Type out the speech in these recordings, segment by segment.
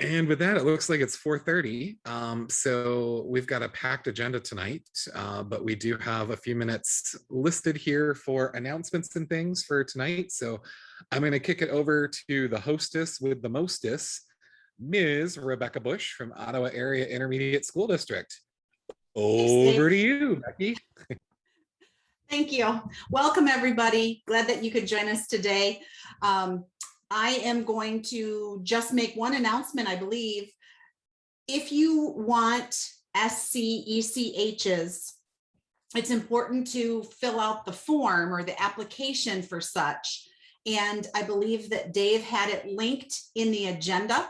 And with that, it looks like it's 4:30. So we've got a packed agenda tonight, but we do have a few minutes listed here for announcements and things for tonight. So I'm going to kick it over to the hostess with the mostess, Ms. Rebecca Bush from Ottawa Area Intermediate School District. Thanks, Over Dave. to you, Becky. Thank you. Welcome, everybody. Glad that you could join us today. I am going to just make one announcement, I believe. If you want SCECHs, it's important to fill out the form or the application for such. And I believe that Dave had it linked in the agenda.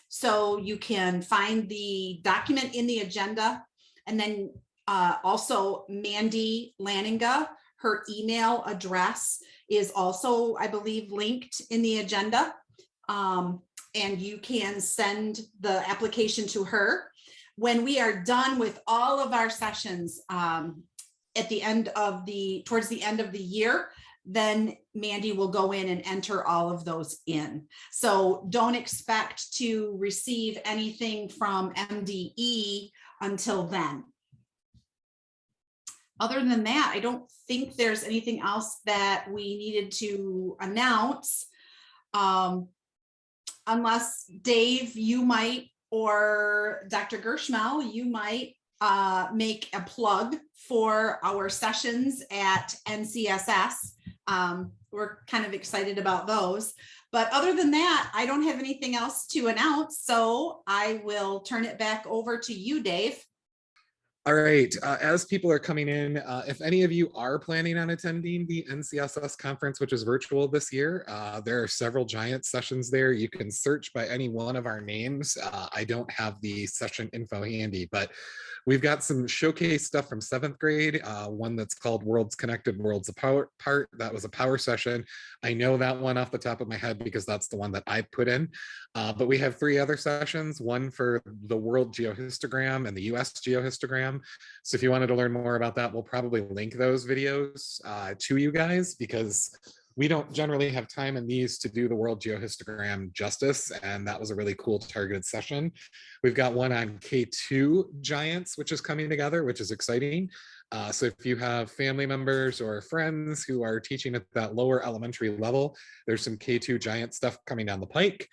So you can find the document in the agenda. And then also Mandy Lanninga, her email address is also, I believe, linked in the agenda. And you can send the application to her. When we are done with all of our sessions at the end of towards the end of the year, then Mandy will go in and enter all of those in. So don't expect to receive anything from MDE until then. Other than that, I don't think there's anything else that we needed to announce. Unless Dave, you might, or Dr. Gershmel, you might make a plug for our sessions at NCSS. We're kind of excited about those. But other than that, I don't have anything else to announce. So I will turn it back over to you, Dave. All right, as people are coming in, if any of you are planning on attending the NCSS conference, which is virtual this year, there are several giant sessions there. You can search by any one of our names. I don't have the session info handy, but we've got some showcase stuff from 7th grade, one that's called Worlds Connected, Worlds Apart. That was a power session. I know that one off the top of my head because that's the one that I put in. But we have 3 other sessions, one for the world geohistogram and the US geohistogram. So if you wanted to learn more about that, we'll probably link those videos to you guys because we don't generally have time in these to do the world geohistogram justice. And that was a really cool targeted session. We've got one on K2 giants, which is coming together, which is exciting. So if you have family members or friends who are teaching at that lower elementary level, there's some K2 giant stuff coming down the pike.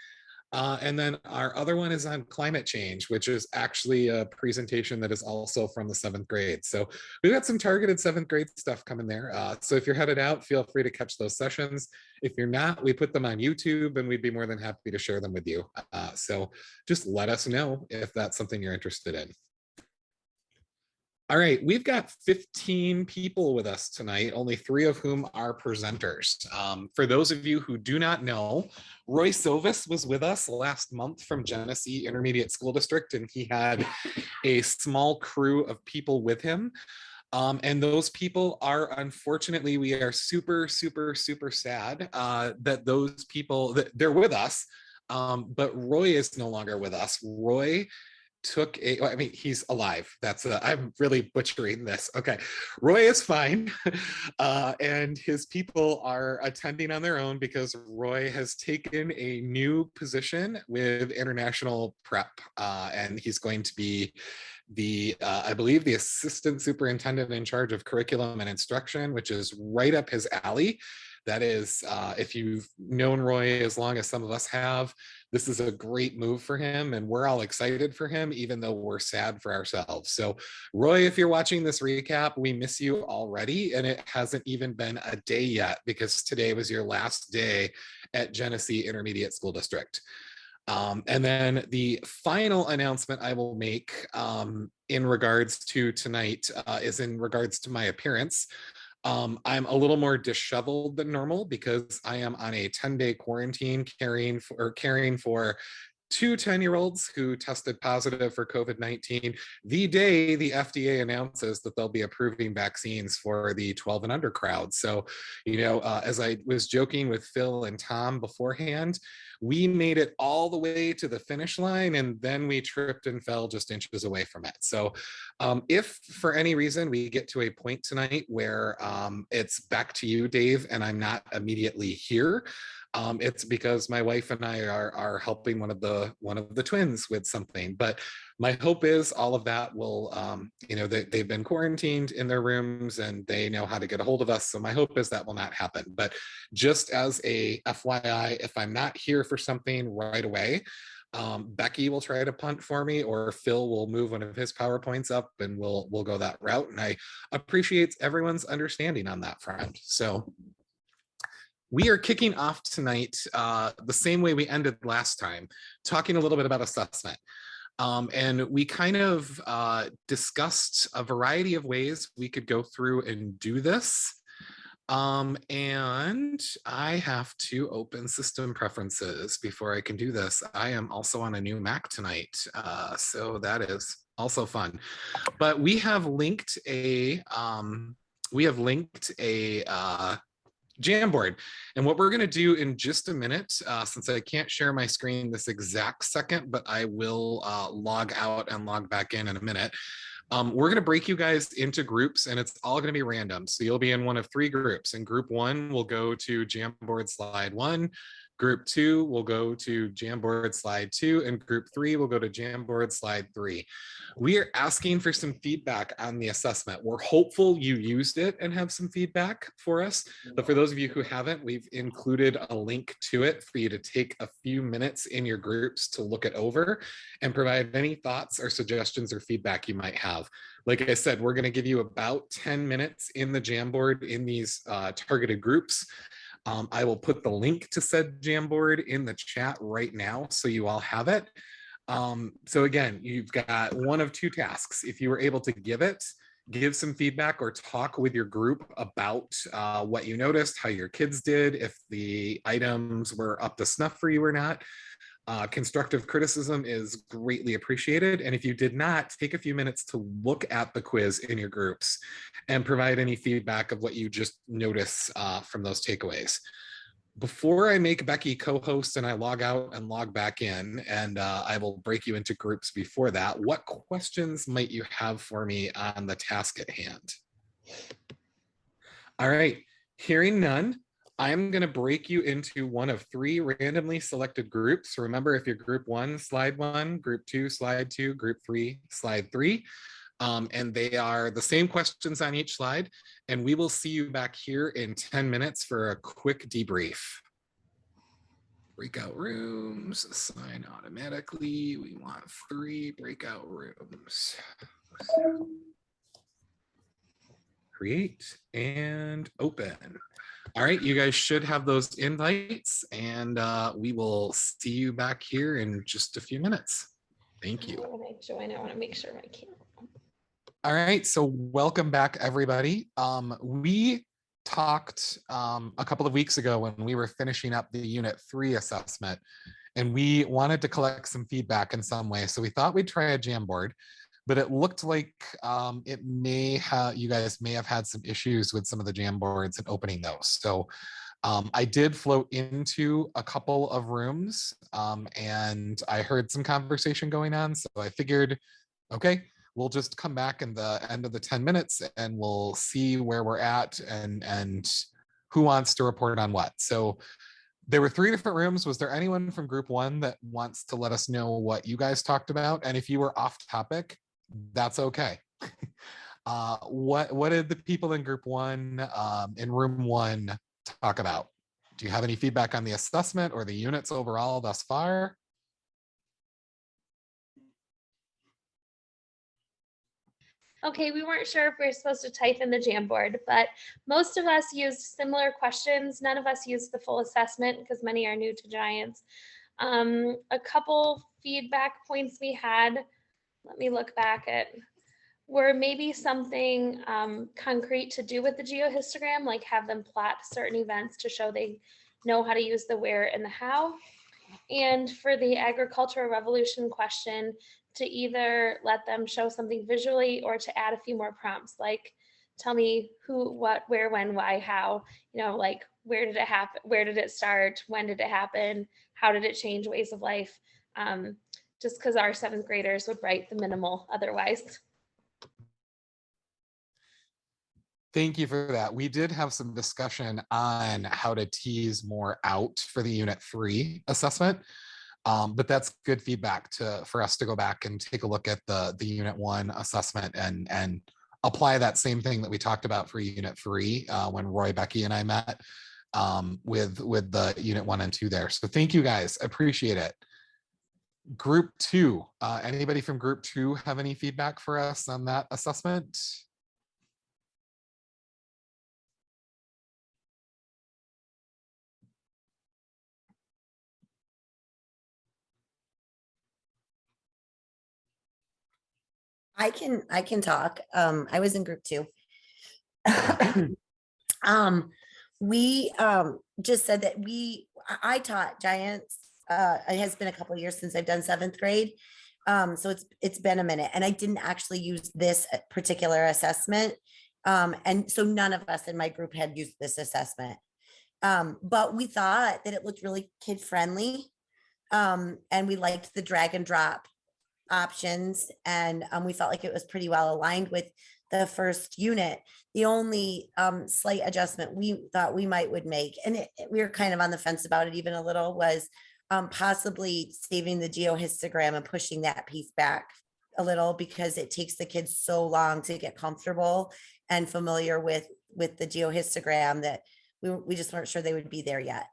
And then our other one is on climate change, which is actually a presentation that is also from the 7th grade. So we've got some targeted 7th grade stuff coming there. So if you're headed out, feel free to catch those sessions. If you're not, we put them on YouTube and we'd be more than happy to share them with you. So just let us know if that's something you're interested in. All right, we've got 15 people with us tonight, only 3 of whom are presenters. For those of you who do not know, Roy Silvis was with us last month from Genesee Intermediate School District, and he had a small crew of people with him. And those people are, unfortunately, we are super, super, super sad that those people, that they're with us, but Roy is no longer with us. Roy I mean, he's alive. I'm really butchering this. Okay. Roy is fine. And his people are attending on their own because Roy has taken a new position with international prep. And he's going to be I believe the assistant superintendent in charge of curriculum and instruction, which is right up his alley. That is, if you've known Roy as long as some of us have, this is a great move for him, and we're all excited for him, even though we're sad for ourselves. So, Roy, if you're watching this recap, we miss you already, and it hasn't even been a day yet because today was your last day at Genesee Intermediate School District. And then the final announcement I will make in regards to tonight is in regards to my appearance. I'm a little more disheveled than normal because I am on a 10-day quarantine caring for 2 10-year-olds who tested positive for COVID-19 the day the FDA announces that they'll be approving vaccines for the 12 and under crowd. So, as I was joking with Phil and Tom beforehand, we made it all the way to the finish line and then we tripped and fell just inches away from it. So if for any reason we get to a point tonight where it's back to you, Dave, and I'm not immediately here, It's because my wife and I are helping one of the twins with something. But my hope is all of that will, they've been quarantined in their rooms and they know how to get a hold of us. So my hope is that will not happen. But just as a FYI, if I'm not here for something right away, Becky will try to punt for me, or Phil will move one of his PowerPoints up, and we'll go that route. And I appreciate everyone's understanding on that front. So we are kicking off tonight the same way we ended last time, talking a little bit about assessment. And we kind of discussed a variety of ways we could go through and do this. And I have to open system preferences before I can do this. I am also on a new Mac tonight, so that is also fun. But we have linked a Jamboard. And what we're going to do in just a minute, since I can't share my screen this exact second, but I will log out and log back in a minute. We're going to break you guys into groups, and it's all going to be random. So you'll be in one of 3 groups. And group 1 will go to Jamboard slide 1. Group 2 will go to Jamboard slide 2, and group 3 will go to Jamboard slide 3. We are asking for some feedback on the assessment. We're hopeful you used it and have some feedback for us. But for those of you who haven't, we've included a link to it for you to take a few minutes in your groups to look it over and provide any thoughts or suggestions or feedback you might have. Like I said, we're going to give you about 10 minutes in the Jamboard in these targeted groups. I will put the link to said Jamboard in the chat right now so you all have it. So again, you've got one of 2 tasks. If you were able to give some feedback or talk with your group about what you noticed, how your kids did, if the items were up to snuff for you or not. Constructive criticism is greatly appreciated. And if you did not, take a few minutes to look at the quiz in your groups and provide any feedback of what you just notice from those takeaways. Before I make Becky co-host and I log out and log back in, and I will break you into groups before that, what questions might you have for me on the task at hand? All right, hearing none, I'm going to break you into one of 3 randomly selected groups. Remember, if you're group 1, slide 1, group 2, slide 2, group 3, slide 3. And they are the same questions on each slide. And we will see you back here in 10 minutes for a quick debrief. Breakout rooms, assign automatically. We want 3 breakout rooms. Create and open. All right, you guys should have those invites, and we will see you back here in just a few minutes. Thank you. When I join, I want to make sure my camera. All right, so welcome back, everybody. We talked a couple of weeks ago when we were finishing up the Unit 3 assessment, and we wanted to collect some feedback in some way. So we thought we'd try a Jamboard, but it looked like you guys may have had some issues with some of the Jamboards and opening those. So I did float into a couple of rooms and I heard some conversation going on. So I figured, okay, we'll just come back in the end of the 10 minutes and we'll see where we're at and who wants to report on what. So there were 3 different rooms. Was there anyone from group 1 that wants to let us know what you guys talked about? And if you were off topic, that's okay. What did the people in group 1 in room 1 talk about? Do you have any feedback on the assessment or the units overall thus far? Okay, we weren't sure if we were supposed to type in the Jamboard, but most of us used similar questions. None of us used the full assessment because many are new to Giants. A couple feedback points we had, let me look back at, were maybe something concrete to do with the geohistogram, like have them plot certain events to show they know how to use the where and the how. And for the agricultural revolution question, to either let them show something visually or to add a few more prompts, like tell me who, what, where, when, why, how, like where did it happen, where did it start, when did it happen, how did it change ways of life, just because our 7th graders would write the minimal otherwise. Thank you for that. We did have some discussion on how to tease more out for the Unit 3 assessment. But that's good feedback for us to go back and take a look at the Unit 1 assessment and apply that same thing that we talked about for Unit 3 when Roy, Becky, and I met with the Unit 1 and 2 there. So thank you guys. I appreciate it. Group 2, anybody from Group 2 have any feedback for us on that assessment? I can talk. I was in group 2. We just said that I taught Giants. It has been a couple of years since I've done 7th grade. So it's been a minute, and I didn't actually use this particular assessment. And so none of us in my group had used this assessment. But we thought that it looked really kid friendly. And we liked the drag and drop options, and we felt like it was pretty well aligned with the first unit. The only slight adjustment we thought we would make, and we were kind of on the fence about it even a little, was possibly saving the geohistogram and pushing that piece back a little, because it takes the kids so long to get comfortable and familiar with the geohistogram that we just weren't sure they would be there yet.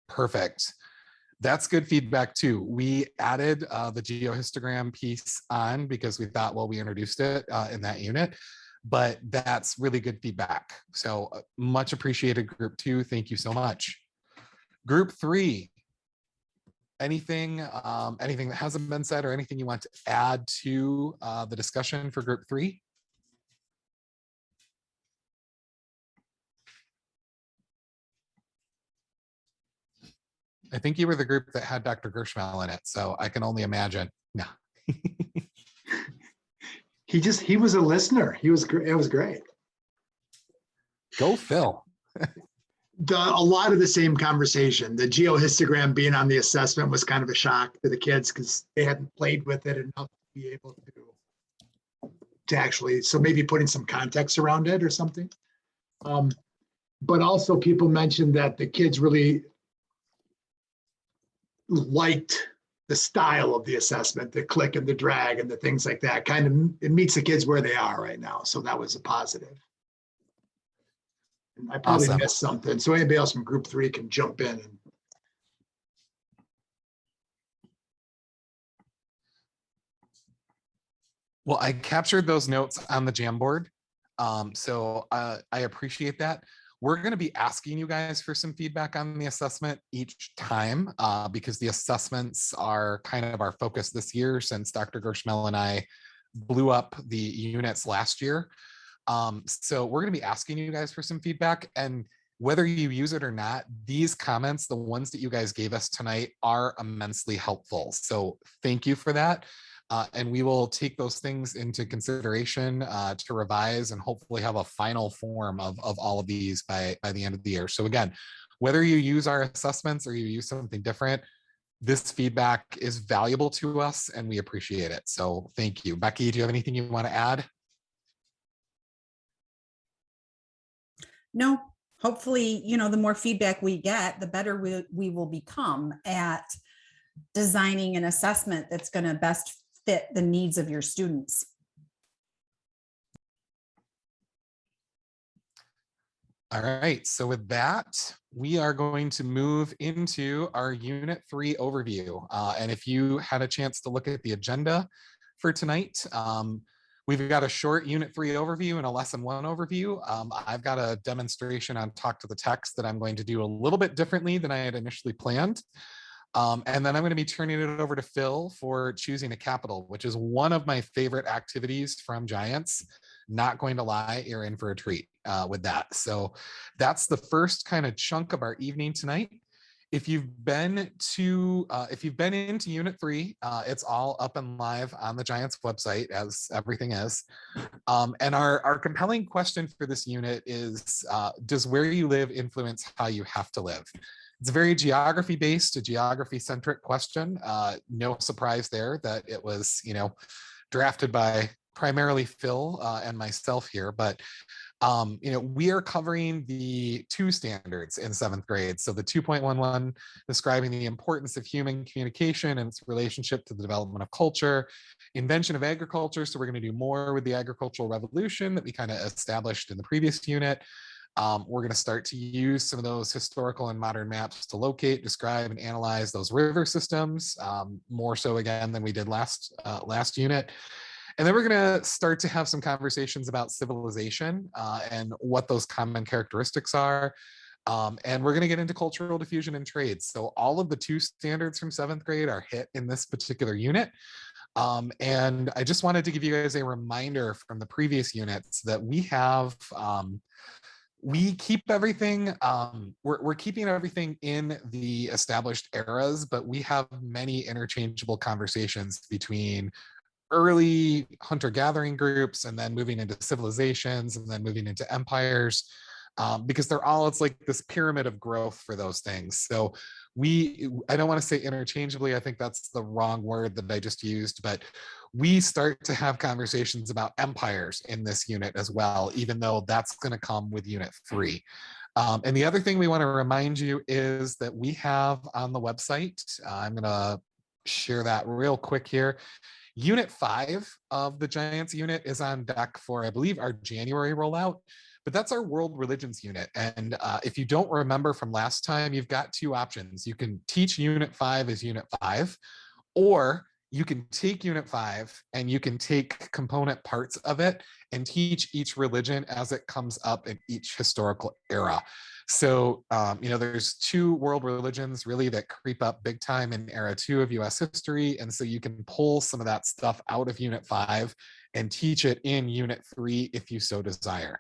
Perfect. That's good feedback too. We added the geohistogram piece on because we thought, well, we introduced it in that unit, but that's really good feedback. So much appreciated, Group 2. Thank you so much. Group 3, anything that hasn't been said or anything you want to add to the discussion for Group 3? I think you were the group that had Dr. Gershmel in it, so I can only imagine. No. He was a listener. It was great. Go Phil. A lot of the same conversation. The geohistogram being on the assessment was kind of a shock to the kids because they hadn't played with it enough to be able to actually, so maybe putting some context around it or something. But also people mentioned that the kids really liked the style of the assessment, the click and the drag and the things like that. Kind of, it meets the kids where they are right now. So that was a positive. And I probably missed something. So anybody else from Group 3 can jump in. Well, I captured those notes on the Jamboard. So I appreciate that. We're going to be asking you guys for some feedback on the assessment each time because the assessments are kind of our focus this year since Dr. Gershmel and I blew up the units last year. So we're going to be asking you guys for some feedback, and whether you use it or not, these comments, the ones that you guys gave us tonight, are immensely helpful. So thank you for that. And we will take those things into consideration to revise and hopefully have a final form of all of these by the end of the year. So again, whether you use our assessments or you use something different, this feedback is valuable to us and we appreciate it. So thank you. Becky, do you have anything you want to add? No, hopefully, the more feedback we get, the better we will become at designing an assessment that's going to best fit the needs of your students. All right, so with that, we are going to move into our Unit 3 overview. And if you had a chance to look at the agenda for tonight, we've got a short Unit 3 overview and a Lesson 1 overview. I've got a demonstration on Talk to the Text that I'm going to do a little bit differently than I had initially planned. And then I'm going to be turning it over to Phil for choosing a capital, which is one of my favorite activities from Giants. Not going to lie, you're in for a treat with that. So that's the first kind of chunk of our evening tonight. If you've been into Unit 3, it's all up and live on the Giants website, as everything is. And our compelling question for this unit is, does where you live influence how you have to live? It's very geography-based, a geography-centric question. No surprise there that it was, drafted by primarily Phil and myself here, but we are covering the 2 standards in 7th grade. So the 2.11 describing the importance of human communication and its relationship to the development of culture, invention of agriculture. So we're going to do more with the agricultural revolution that we kind of established in the previous unit. We're going to start to use some of those historical and modern maps to locate, describe, and analyze those river systems, more so again than we did last unit. And then we're going to start to have some conversations about civilization and what those common characteristics are. And we're going to get into cultural diffusion and trades. So all of the 2 standards from 7th grade are hit in this particular unit. And I just wanted to give you guys a reminder from the previous units that we have, we keep everything, we're keeping everything in the established eras, but we have many interchangeable conversations between early hunter-gathering groups and then moving into civilizations and then moving into empires, because it's like this pyramid of growth for those things. So I don't want to say interchangeably, I think that's the wrong word that I just used, but we start to have conversations about empires in this unit as well, even though that's going to come with unit 3. And the other thing we want to remind you is that we have on the website, I'm going to share that real quick here. Unit 5 of the Giants unit is on deck for, I believe, our January rollout, but that's our world religions unit. And if you don't remember from last time, you've got 2 options. You can teach Unit 5 as Unit 5, or you can take Unit 5 and you can take component parts of it and teach each religion as it comes up in each historical era. So, there's 2 world religions really that creep up big time in era 2 of US history. And so you can pull some of that stuff out of Unit 5 and teach it in Unit 3 if you so desire.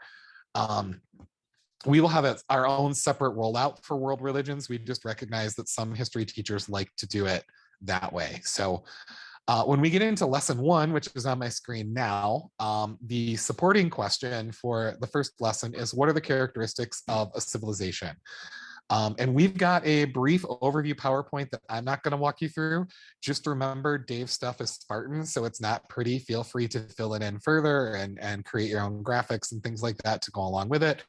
We will have our own separate rollout for world religions. We just recognize that some history teachers like to do it that way. So when we get into lesson 1, which is on my screen now, the supporting question for the first lesson is, what are the characteristics of a civilization? And we've got a brief overview PowerPoint that I'm not going to walk you through. Just remember, Dave's stuff is Spartan, so it's not pretty. Feel free to fill it in further and create your own graphics and things like that to go along with it.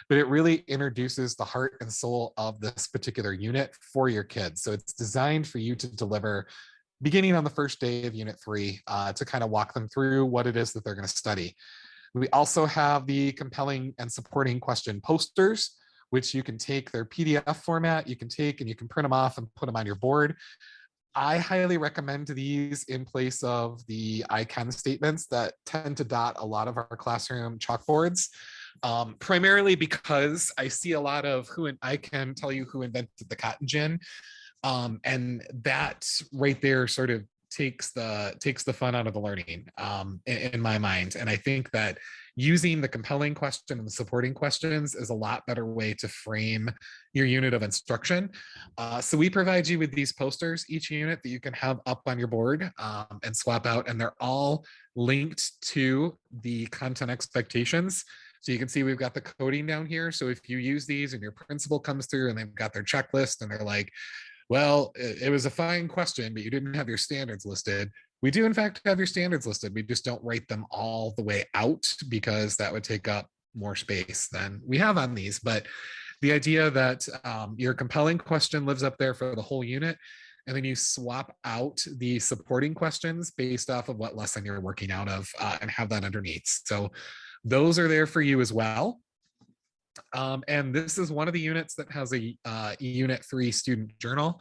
But it really introduces the heart and soul of this particular unit for your kids. So it's designed for you to deliver beginning on the first day of Unit 3 to kind of walk them through what it is that they're going to study. We also have the compelling and supporting question posters, which you can take their PDF format, you can take and you can print them off and put them on your board. I highly recommend these in place of the I can statements that tend to dot a lot of our classroom chalkboards, primarily because I see a lot of I can tell you who invented the cotton gin. And that right there sort of takes the fun out of the learning in my mind. And I think that using the compelling question and the supporting questions is a lot better way to frame your unit of instruction. So we provide you with these posters each unit that you can have up on your board and swap out, and they're all linked to the content expectations. So you can see we've got the coding down here. So if you use these and your principal comes through and they've got their checklist and they're like, well, it was a fine question, but you didn't have your standards listed. We do, in fact, have your standards listed. We just don't write them all the way out because that would take up more space than we have on these. But the idea that your compelling question lives up there for the whole unit, and then you swap out the supporting questions based off of what lesson you're working out of and have that underneath. So those are there for you as well. And this is one of the units that has a Unit 3 student journal,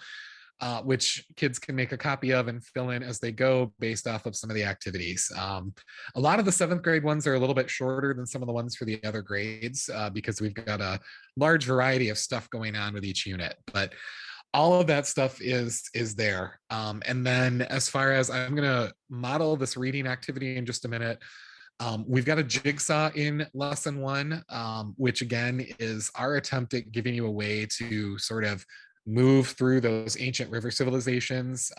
which kids can make a copy of and fill in as they go based off of some of the activities. A lot of the 7th grade ones are a little bit shorter than some of the ones for the other grades because we've got a large variety of stuff going on with each unit. But all of that stuff is there. And then as far as I'm going to model this reading activity in just a minute, we've got a jigsaw in lesson 1, which again is our attempt at giving you a way to sort of move through those ancient river civilizations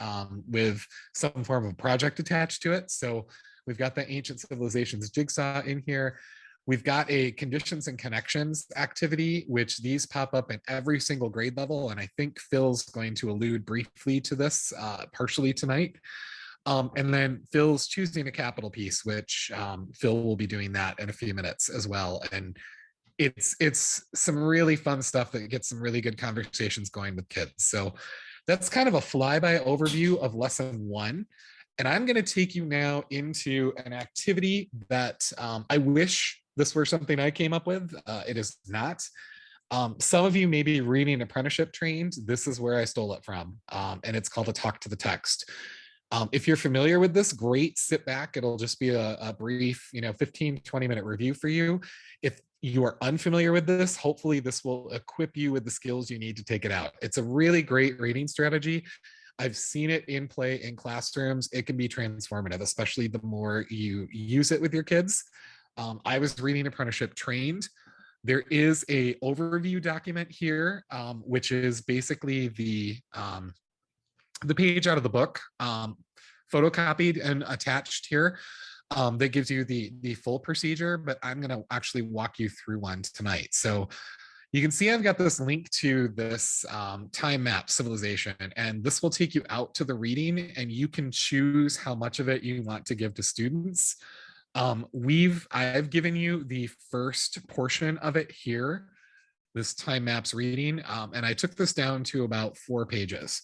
with some form of project attached to it. So we've got the ancient civilizations jigsaw in here. We've got a conditions and connections activity, which these pop up in every single grade level. And I think Phil's going to allude briefly to this partially tonight. And then Phil's choosing a capital piece, which Phil will be doing that in a few minutes as well. And it's some really fun stuff that gets some really good conversations going with kids. So that's kind of a flyby overview of lesson 1. And I'm going to take you now into an activity that I wish this were something I came up with. It is not. Some of you may be reading apprenticeship trained. This is where I stole it from. And it's called a talk to the text. If you're familiar with this, great, sit back. It'll just be a brief, 15, 20-minute review for you. If you are unfamiliar with this, hopefully this will equip you with the skills you need to take it out. It's a really great reading strategy. I've seen it in play in classrooms. It can be transformative, especially the more you use it with your kids. I was reading apprenticeship trained. There is a overview document here, which is basically the page out of the book, photocopied and attached here, that gives you the full procedure, but I'm going to actually walk you through one tonight. So you can see I've got this link to this time map civilization, and this will take you out to the reading, and you can choose how much of it you want to give to students. I've given you the first portion of it here, this time maps reading, and I took this down to about 4 pages.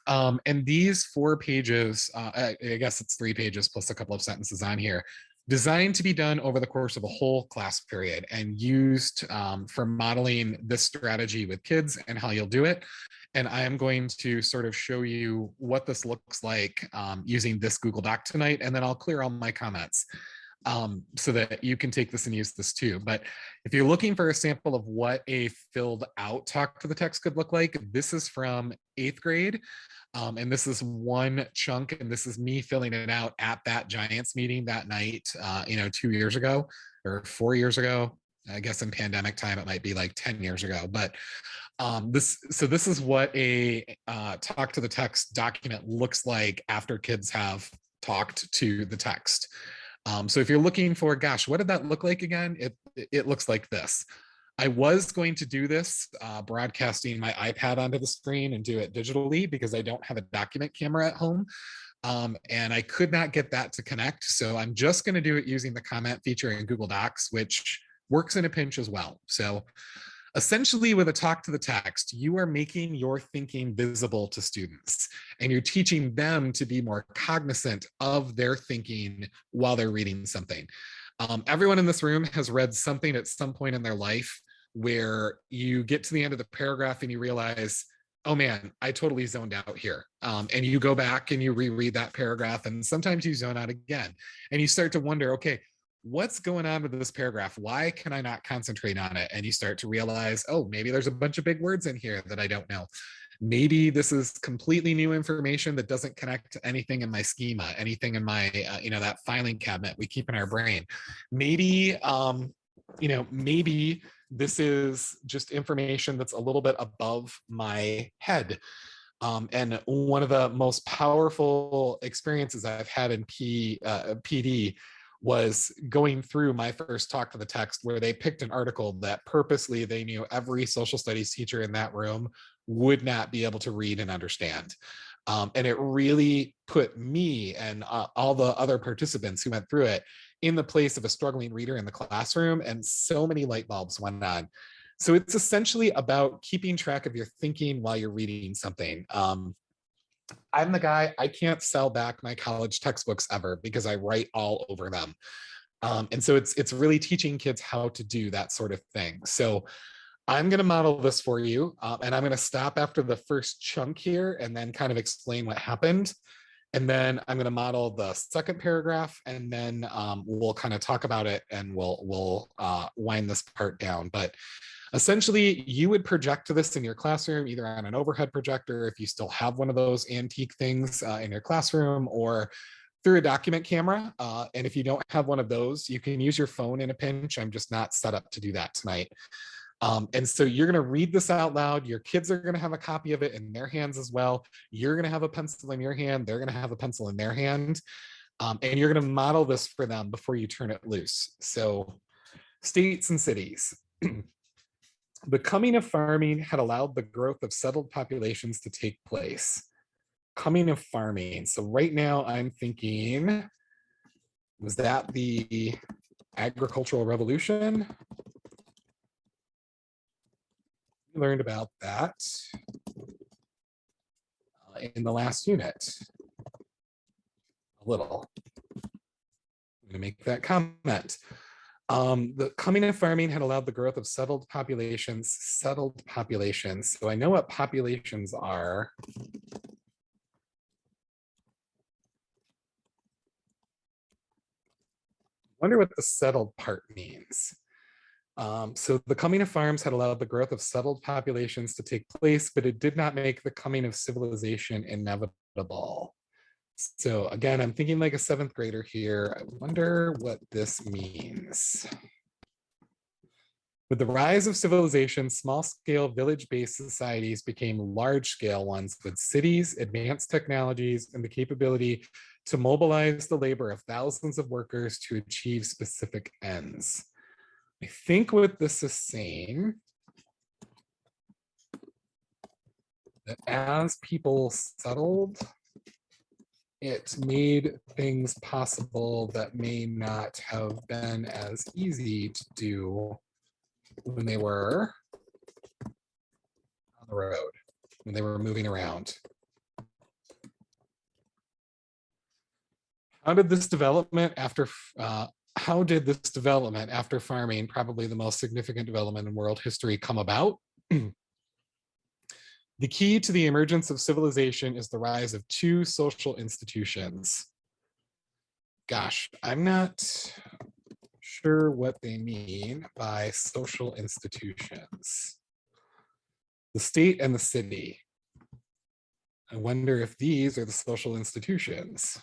And these 4 pages, I guess it's 3 pages plus a couple of sentences on here, designed to be done over the course of a whole class period and used for modeling this strategy with kids and how you'll do it. And I am going to sort of show you what this looks like using this Google Doc tonight, and then I'll clear all my comments so that you can take this and use this too. But if you're looking for a sample of what a filled out talk to the text could look like, this is from 8th grade. And this is one chunk, and this is me filling it out at that Giants meeting that night, 2 years ago or 4 years ago. I guess in pandemic time, it might be like 10 years ago. But this is what a talk to the text document looks like after kids have talked to the text. So if you're looking for, gosh, what did that look like again? It looks like this. I was going to do this broadcasting my iPad onto the screen and do it digitally because I don't have a document camera at home. And I could not get that to connect. So I'm just going to do it using the comment feature in Google Docs, which works in a pinch as well. So essentially, with a talk to the text, you are making your thinking visible to students, and you're teaching them to be more cognizant of their thinking while they're reading something. Everyone in this room has read something at some point in their life where you get to the end of the paragraph and you realize, oh man, I totally zoned out here. And you go back and you reread that paragraph, and sometimes you zone out again. And you start to wonder, okay, what's going on with this paragraph? Why can I not concentrate on it? And you start to realize, oh, maybe there's a bunch of big words in here that I don't know. Maybe this is completely new information that doesn't connect to anything in my schema, anything in my, that filing cabinet we keep in our brain. Maybe, maybe this is just information that's a little bit above my head. And one of the most powerful experiences I've had in PD was going through my first talk to the text, where they picked an article that purposely they knew every social studies teacher in that room would not be able to read and understand. And it really put me and all the other participants who went through it in the place of a struggling reader in the classroom, and so many light bulbs went on. So it's essentially about keeping track of your thinking while you're reading something. I'm the guy, I can't sell back my college textbooks ever because I write all over them. And so it's really teaching kids how to do that sort of thing. So I'm going to model this for you, and I'm going to stop after the first chunk here and then kind of explain what happened. And then I'm going to model the second paragraph, and then we'll kind of talk about it, and we'll wind this part down. But essentially, you would project this in your classroom, either on an overhead projector, if you still have one of those antique things in your classroom, or through a document camera. And if you don't have one of those, you can use your phone in a pinch. I'm just not set up to do that tonight. And so you're going to read this out loud. Your kids are going to have a copy of it in their hands as well. You're going to have a pencil in your hand. They're going to have a pencil in their hand. And you're going to model this for them before you turn it loose. So states and cities. The coming of farming had allowed the growth of settled populations to take place. coming of farming. So right now I'm thinking, was that the agricultural revolution? We learned about that in the last unit a little. I'm going to make that comment. The coming of farming had allowed the growth of settled populations. So I know what populations are. Wonder what the settled part means. So the coming of farms had allowed the growth of settled populations to take place, but it did not make the coming of civilization inevitable. So again, I'm thinking like a 7th grader here. I wonder what this means. With the rise of civilization, small-scale village-based societies became large-scale ones with cities, advanced technologies, and the capability to mobilize the labor of thousands of workers to achieve specific ends. I think what this is saying, that as people settled, it made things possible that may not have been as easy to do when they were on the road, when they were moving around. How did this development after farming, probably the most significant development in world history, come about? The key to the emergence of civilization is the rise of 2 social institutions. Gosh, I'm not sure what they mean by social institutions. The state and the city. I wonder if these are the social institutions.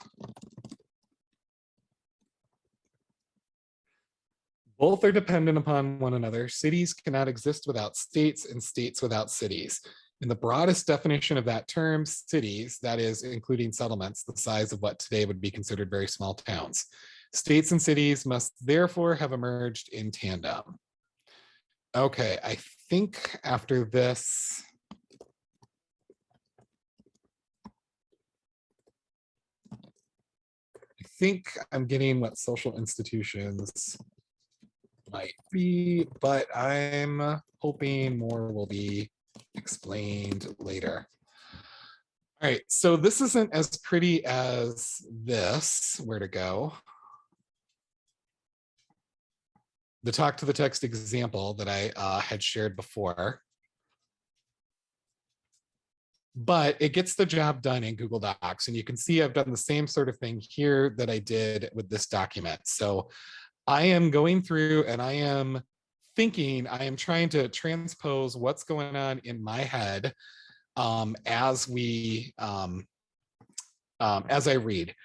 Both are dependent upon one another. Cities cannot exist without states and states without cities. In the broadest definition of that term, cities, that is including settlements, the size of what today would be considered very small towns. States and cities must therefore have emerged in tandem. Okay, I think after this, I think I'm getting what social institutions might be, but I'm hoping more will be explained later. All right, so this isn't as pretty as this. Where to go? The talk to the text example that I had shared before. But it gets the job done in Google Docs. And you can see I've done the same sort of thing here that I did with this document. So I am going through and I am thinking, I am trying to transpose what's going on in my head as I read.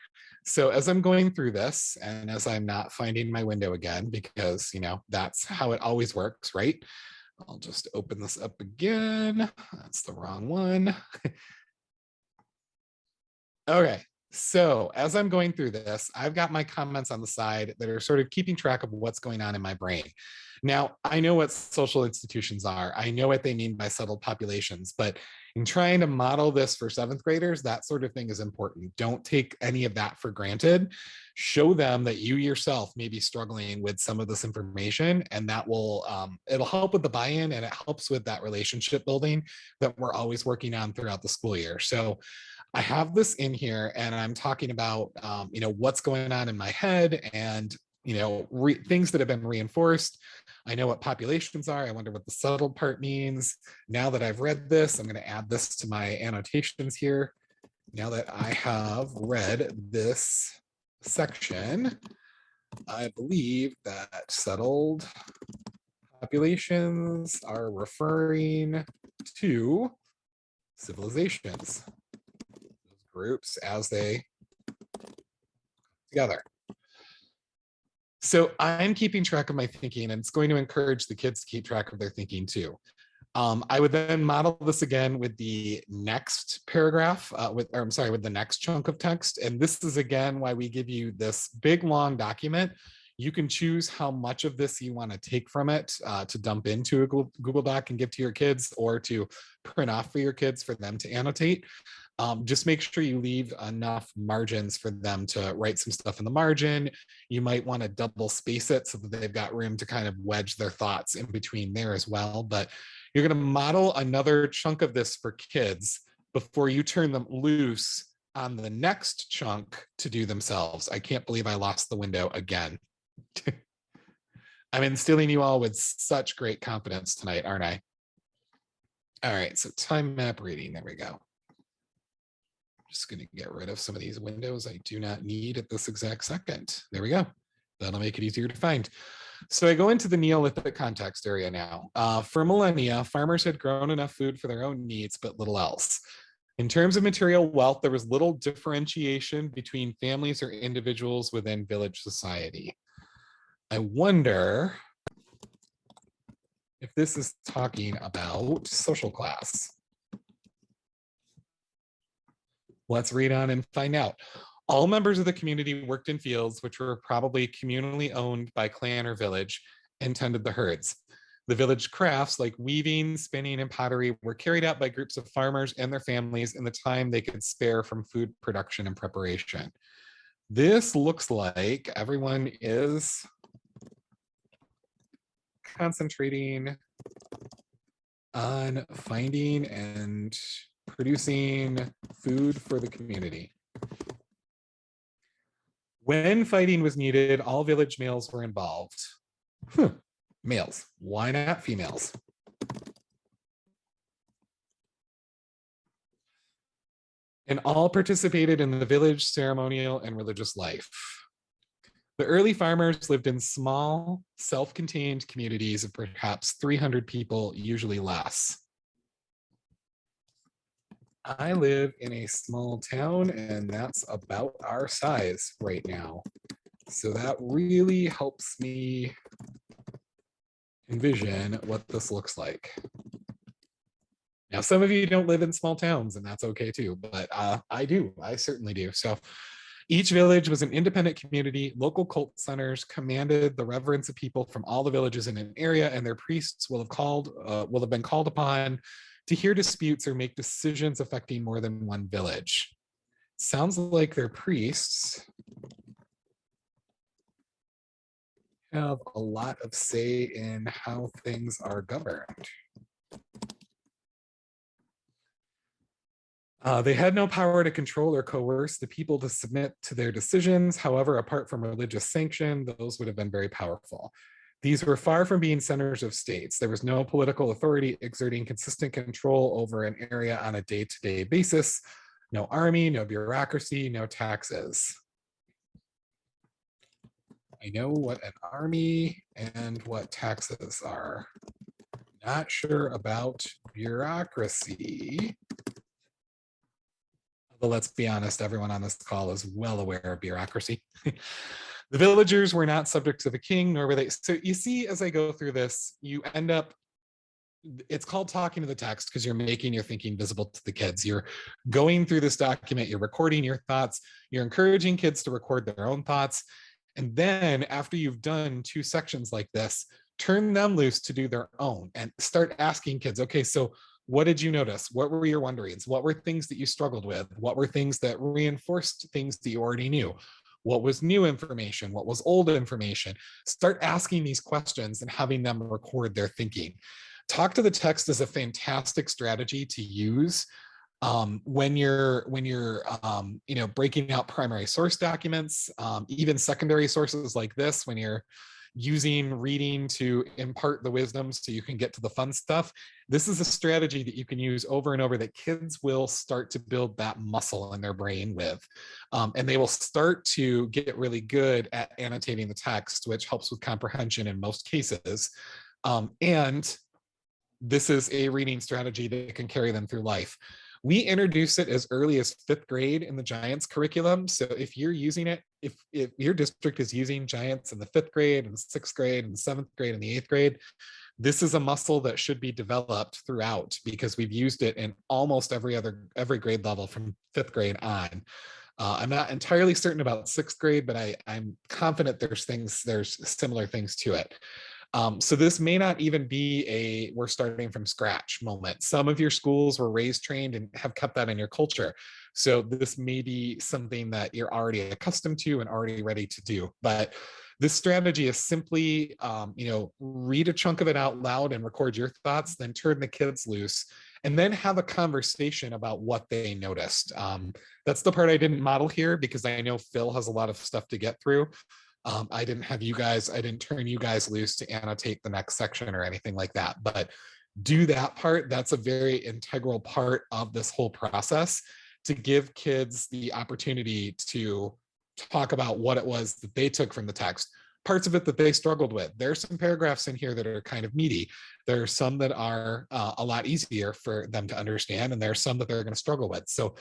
So as I'm going through this and as I'm not finding my window again, because, you know, that's how it always works, right? I'll just open this up again. That's the wrong one. Okay, so as I'm going through this, I've got my comments on the side that are sort of keeping track of what's going on in my brain. Now, I know what social institutions are. I know what they mean by settled populations, but in trying to model this for 7th graders, that sort of thing is important. Don't take any of that for granted. Show them that you yourself may be struggling with some of this information, and that will, it'll help with the buy-in, and it helps with that relationship building that we're always working on throughout the school year. So I have this in here and I'm talking about, you know, what's going on in my head and, you know, things that have been reinforced. I know what populations are. I wonder what the settled part means. Now that I've read this, I'm going to add this to my annotations here. Now that I have read this section, I believe that settled populations are referring to civilizations, those groups as they come together. So I'm keeping track of my thinking, and it's going to encourage the kids to keep track of their thinking too. I would then model this again with the next paragraph, with the next chunk of text. And this is again why we give you this big long document. You can choose how much of this you want to take from it to dump into a Google Doc and give to your kids, or to print off for your kids for them to annotate. just make sure you leave enough margins for them to write some stuff in the margin. You might want to double space it so that they've got room to kind of wedge their thoughts in between there as well. But you're going to model another chunk of this for kids before you turn them loose on the next chunk to do themselves. I can't believe I lost the window again. I'm instilling you all with such great confidence tonight, aren't I? All right, so time map reading, there we go. Just going to get rid of some of these windows I do not need at this exact second. There we go. That'll make it easier to find. So I go into the Neolithic context area now. For millennia, farmers had grown enough food for their own needs, but little else. In terms of material wealth, there was little differentiation between families or individuals within village society. I wonder if this is talking about social class. Let's read on and find out. All members of the community worked in fields which were probably communally owned by clan or village and tended the herds. The village crafts like weaving, spinning, and pottery were carried out by groups of farmers and their families in the time they could spare from food production and preparation. This looks like everyone is concentrating on finding and producing food for the community. When fighting was needed, all village males were involved. Males, why not females? And all participated in the village ceremonial and religious life. The early farmers lived in small, self-contained communities of perhaps 300 people, usually less. I live in a small town, and that's about our size right now. So that really helps me envision what this looks like. Now, some of you don't live in small towns, and that's okay too, but I do, I certainly do. So each village was an independent community. Local cult centers commanded the reverence of people from all the villages in an area, and their priests will have been called upon to hear disputes or make decisions affecting more than one village. Sounds like their priests have a lot of say in how things are governed. They had no power to control or coerce the people to submit to their decisions. However, apart from religious sanction, those would have been very powerful. These were far from being centers of states. There was no political authority exerting consistent control over an area on a day-to-day basis. No army, no bureaucracy, no taxes. I know what an army and what taxes are. Not sure about bureaucracy. But let's be honest, everyone on this call is well aware of bureaucracy. The villagers were not subject to the king, nor were they. So you see, as I go through this, you end up, it's called talking to the text because you're making your thinking visible to the kids. You're going through this document, you're recording your thoughts, you're encouraging kids to record their own thoughts. And then after you've done 2 sections like this, turn them loose to do their own and start asking kids, okay, so what did you notice? What were your wonderings? What were things that you struggled with? What were things that reinforced things that you already knew? What was new information? What was old information? Start asking these questions and having them record their thinking. Talk to the text is a fantastic strategy to use when you're breaking out primary source documents, even secondary sources like this, when you're using reading to impart the wisdom so you can get to the fun stuff. This is a strategy that you can use over and over that kids will start to build that muscle in their brain with. And they will start to get really good at annotating the text, which helps with comprehension in most cases. And this is a reading strategy that can carry them through life. We introduce it as early as 5th grade in the Giants curriculum. So if you're using it, if your district is using Giants in the 5th grade and 6th grade and 7th grade and the 8th grade, this is a muscle that should be developed throughout because we've used it in almost every grade level from 5th grade on. I'm not entirely certain about 6th grade, but I'm confident there's similar things to it. So this may not even be a we're starting from scratch moment. Some of your schools were raised, trained, and have kept that in your culture. So this may be something that you're already accustomed to and already ready to do. But this strategy is simply, read a chunk of it out loud and record your thoughts, then turn the kids loose, and then have a conversation about what they noticed. That's the part I didn't model here because I know Phil has a lot of stuff to get through. I didn't turn you guys loose to annotate the next section or anything like that. But do that part. That's a very integral part of this whole process, to give kids the opportunity to talk about what it was that they took from the text, parts of it that they struggled with. There's some paragraphs in here that are kind of meaty. There are some that are a lot easier for them to understand, and there are some that they're going to struggle with. So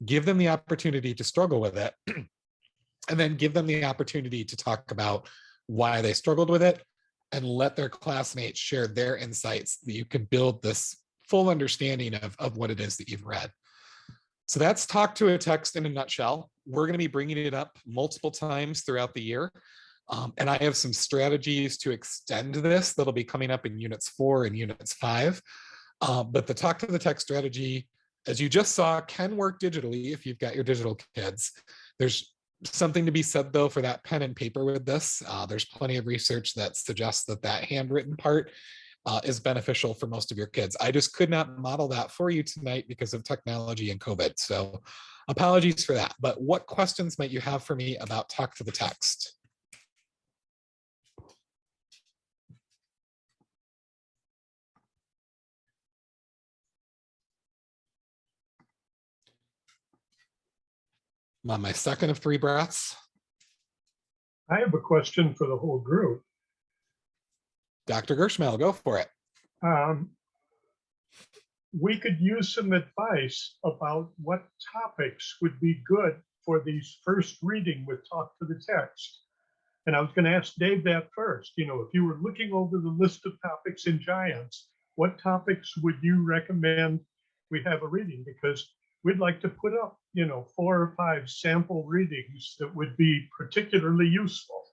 give them the opportunity to struggle with it, and then give them the opportunity to talk about why they struggled with it, and let their classmates share their insights, that you can build this full understanding of what it is that you've read. So that's Talk to a Text in a nutshell. We're going to be bringing it up multiple times throughout the year. And I have some strategies to extend this that'll be coming up in units 4 and units 5. But the Talk to the Text strategy, as you just saw, can work digitally if you've got your digital kids. There's something to be said, though, for that pen and paper with this. There's plenty of research that suggests that handwritten part is beneficial for most of your kids. I just could not model that for you tonight because of technology and COVID. So apologies for that. But what questions might you have for me about Talk to the Text? I'm on my second of 3 breaths. I have a question for the whole group. Dr. Gershmel, go for it. We could use some advice about what topics would be good for these first reading with Talk to the Text. And I was going to ask Dave that first. You know, if you were looking over the list of topics in Giants, what topics would you recommend we have a reading? Because we'd like to put up, 4 or 5 sample readings that would be particularly useful.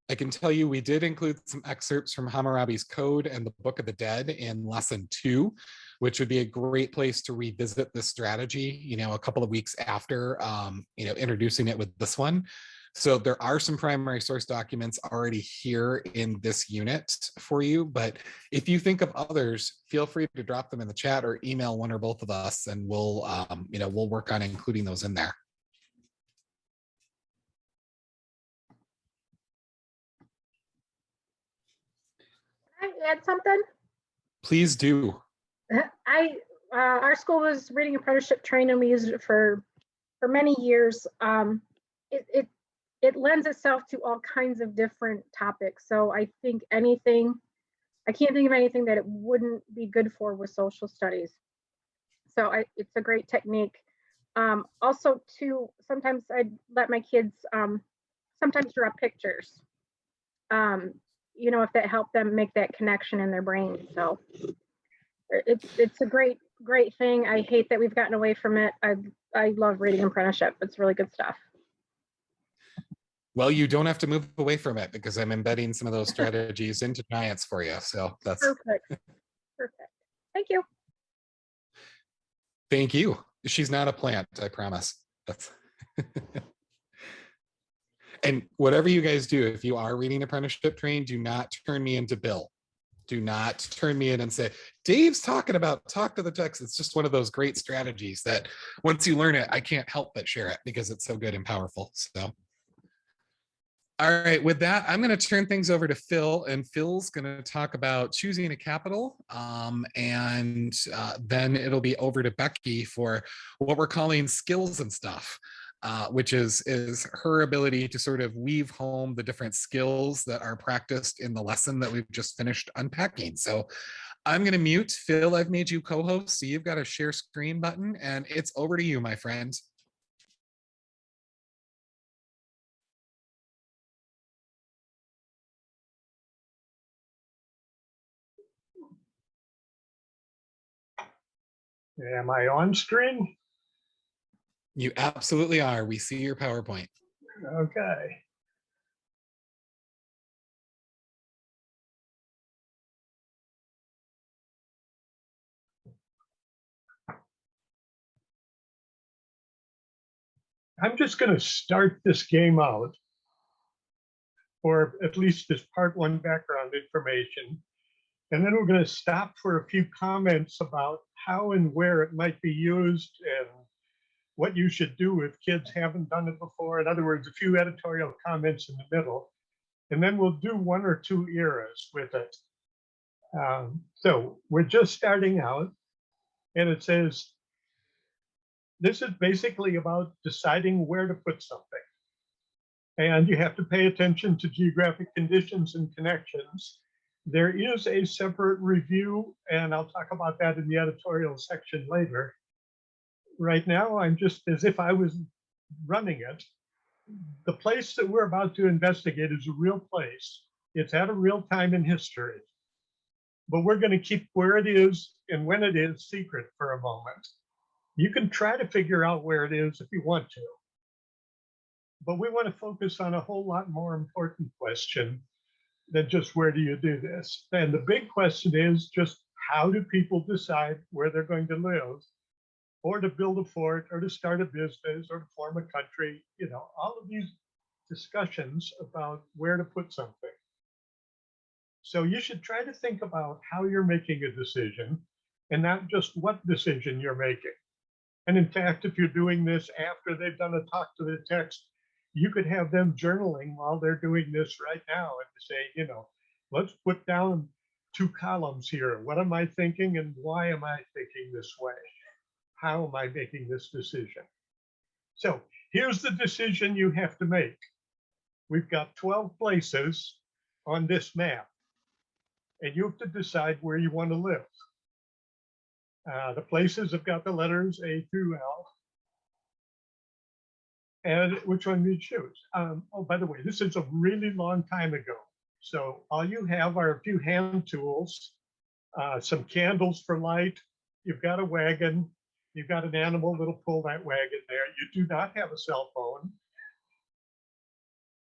I can tell you we did include some excerpts from Hammurabi's Code and the Book of the Dead in lesson 2, which would be a great place to revisit this strategy, a couple of weeks after, introducing it with this one. So there are some primary source documents already here in this unit for you, but if you think of others, feel free to drop them in the chat or email one or both of us, and we'll work on including those in there. Can I add something? Please do. Our school was reading apprenticeship training. We used it for many years. It lends itself to all kinds of different topics. So I can't think of anything that it wouldn't be good for with social studies. So it's a great technique. Also, too, sometimes I'd let my kids sometimes draw pictures. If that helped them make that connection in their brain. So it's a great thing. I hate that we've gotten away from it. I love reading apprenticeship. It's really good stuff. Well, you don't have to move away from it because I'm embedding some of those strategies into Giants for you. So that's perfect. Thank you. Thank you. She's not a plant, I promise. That's and whatever you guys do, if you are reading apprenticeship train, do not turn me into Bill. Do not turn me in and say, Dave's talking about Talk to the Text. It's just one of those great strategies that once you learn it, I can't help but share it because it's so good and powerful. So, all right, with that, I'm going to turn things over to Phil, and Phil's going to talk about choosing a capital. And then it'll be over to Becky for what we're calling skills and stuff. Which is her ability to sort of weave home the different skills that are practiced in the lesson that we've just finished unpacking. So I'm going to mute. Phil, I've made you co-host, so you've got a share screen button, and it's over to you, my friend. Am I on screen? You absolutely are. We see your PowerPoint. Okay. I'm just going to start this game out, or at least this part one background information. And then we're going to stop for a few comments about how and where it might be used and what you should do if kids haven't done it before. In other words, a few editorial comments in the middle. And then we'll do one or two eras with it. So we're just starting out. And it says, this is basically about deciding where to put something. And you have to pay attention to geographic conditions and connections. There is a separate review, and I'll talk about that in the editorial section later. Right now, I'm just as if I was running it. The place that we're about to investigate is a real place. It's at a real time in history. But we're going to keep where it is and when it is secret for a moment. You can try to figure out where it is if you want to. But we want to focus on a whole lot more important question than just where do you do this? And the big question is just how do people decide where they're going to live, or to build a fort, or to start a business, or to form a country, you know, all of these discussions about where to put something. So you should try to think about how you're making a decision and not just what decision you're making. And in fact, if you're doing this after they've done a talk to the text, you could have them journaling while they're doing this right now and say, you know, let's put down 2 columns here. What am I thinking and why am I thinking this way? How am I making this decision? So here's the decision you have to make. We've got 12 places on this map, and you have to decide where you want to live. The places have got the letters A through L. And which one do you choose? Oh, by the way, this is a really long time ago. So all you have are a few hand tools, some candles for light. You've got a wagon. You've got an animal that'll pull that wagon there. You do not have a cell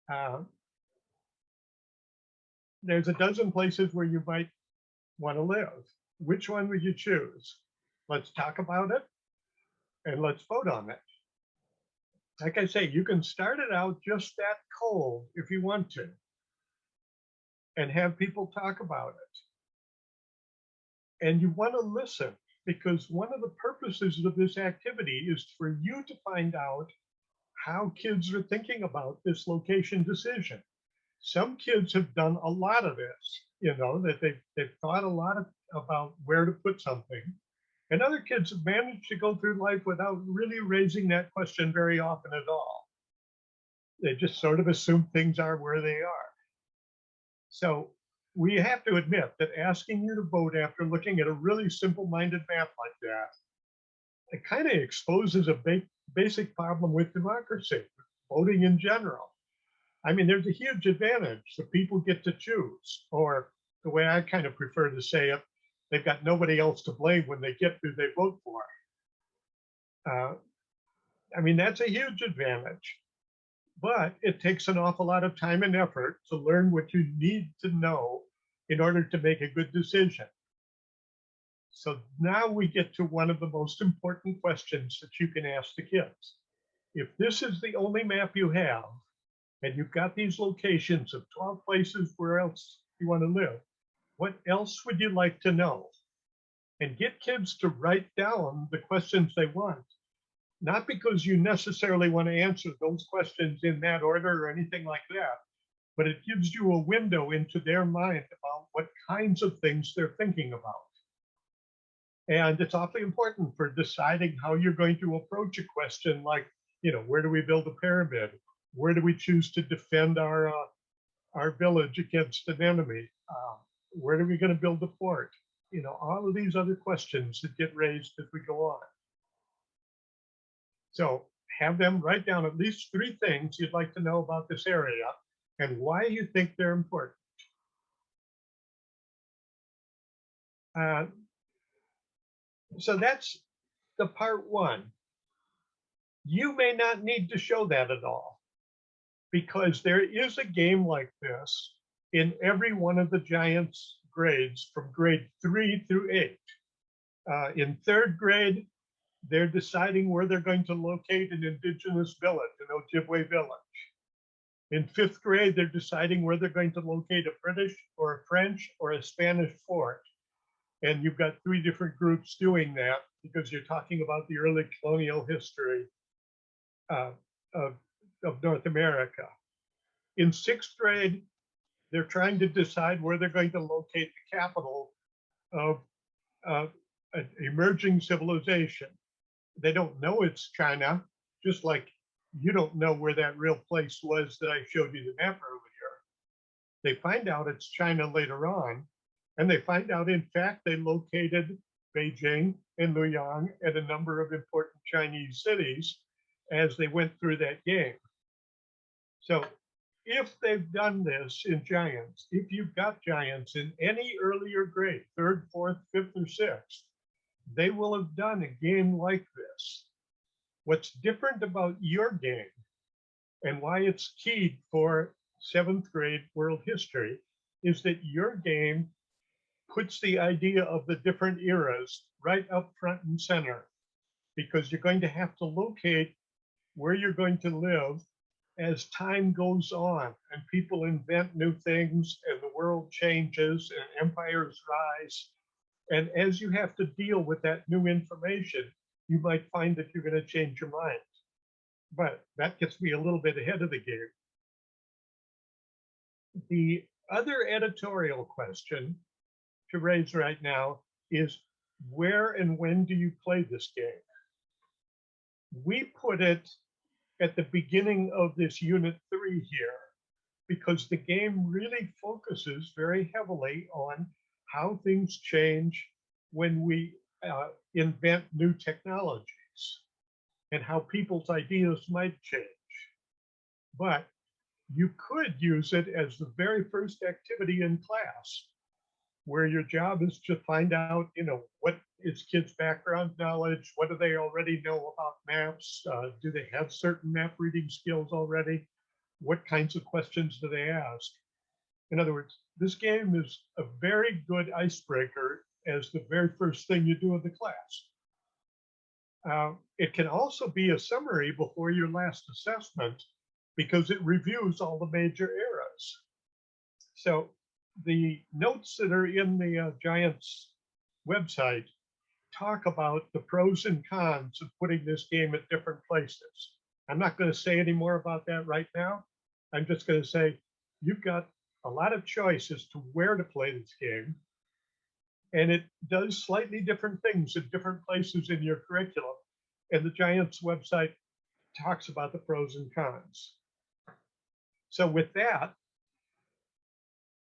phone. There's a dozen places where you might want to live. Which one would you choose? Let's talk about it and let's vote on it. Like I say, you can start it out just that cold if you want to and have people talk about it. And you want to listen, because one of the purposes of this activity is for you to find out how kids are thinking about this location decision. Some kids have done a lot of this, you know, that they've thought a lot about where to put something. And other kids have managed to go through life without really raising that question very often at all. They just sort of assume things are where they are. So we have to admit that asking you to vote after looking at a really simple-minded map like that, it kind of exposes a basic problem with democracy, voting in general. I mean, there's a huge advantage. The people get to choose, or the way I kind of prefer to say it, they've got nobody else to blame when they get who they vote for. I mean, that's a huge advantage, but it takes an awful lot of time and effort to learn what you need to know in order to make a good decision. So now we get to one of the most important questions that you can ask the kids. If this is the only map you have, and you've got these locations of 12 places where else you want to live, what else would you like to know? And get kids to write down the questions they want, not because you necessarily want to answer those questions in that order or anything like that, but it gives you a window into their mind about what kinds of things they're thinking about. And it's awfully important for deciding how you're going to approach a question like, you know, where do we build a pyramid? Where do we choose to defend our village against an enemy? Where are we going to build a fort? You know, all of these other questions that get raised as we go on. So have them write down at least 3 things you'd like to know about this area and why you think they're important. So that's the part 1. You may not need to show that at all, because there is a game like this in every one of the Giants grades from grade 3 through 8. In 3rd grade, they're deciding where they're going to locate an indigenous village, an Ojibwe village. In 5th grade, they're deciding where they're going to locate a British or a French or a Spanish fort. And you've got 3 different groups doing that because you're talking about the early colonial history of North America. In 6th grade, they're trying to decide where they're going to locate the capital of an emerging civilization. They don't know it's China, just like you don't know where that real place was that I showed you the map earlier. They find out it's China later on, and they find out, in fact, they located Beijing and Luoyang and a number of important Chinese cities as they went through that game. So if they've done this in Giants, if you've got Giants in any earlier grade, 3rd, 4th, 5th, or 6th, they will have done a game like this. What's different about your game and why it's key for 7th grade world history is that your game puts the idea of the different eras right up front and center, because you're going to have to locate where you're going to live as time goes on and people invent new things and the world changes and empires rise. And as you have to deal with that new information, you might find that you're going to change your mind. But that gets me a little bit ahead of the game. The other editorial question to raise right now is, where and when do you play this game? We put it at the beginning of this unit 3 here, because the game really focuses very heavily on how things change when we invent new technologies and how people's ideas might change. But you could use it as the very first activity in class, where your job is to find out, what is kids' background knowledge? What do they already know about maps? Do they have certain map reading skills already? What kinds of questions do they ask? In other words, this game is a very good icebreaker as the very first thing you do in the class. It can also be a summary before your last assessment, because it reviews all the major eras. So the notes that are in the Giants website talk about the pros and cons of putting this game at different places. I'm not going to say any more about that right now. I'm just going to say you've got a lot of choice as to where to play this game. And it does slightly different things at different places in your curriculum. And the Giants website talks about the pros and cons. So with that,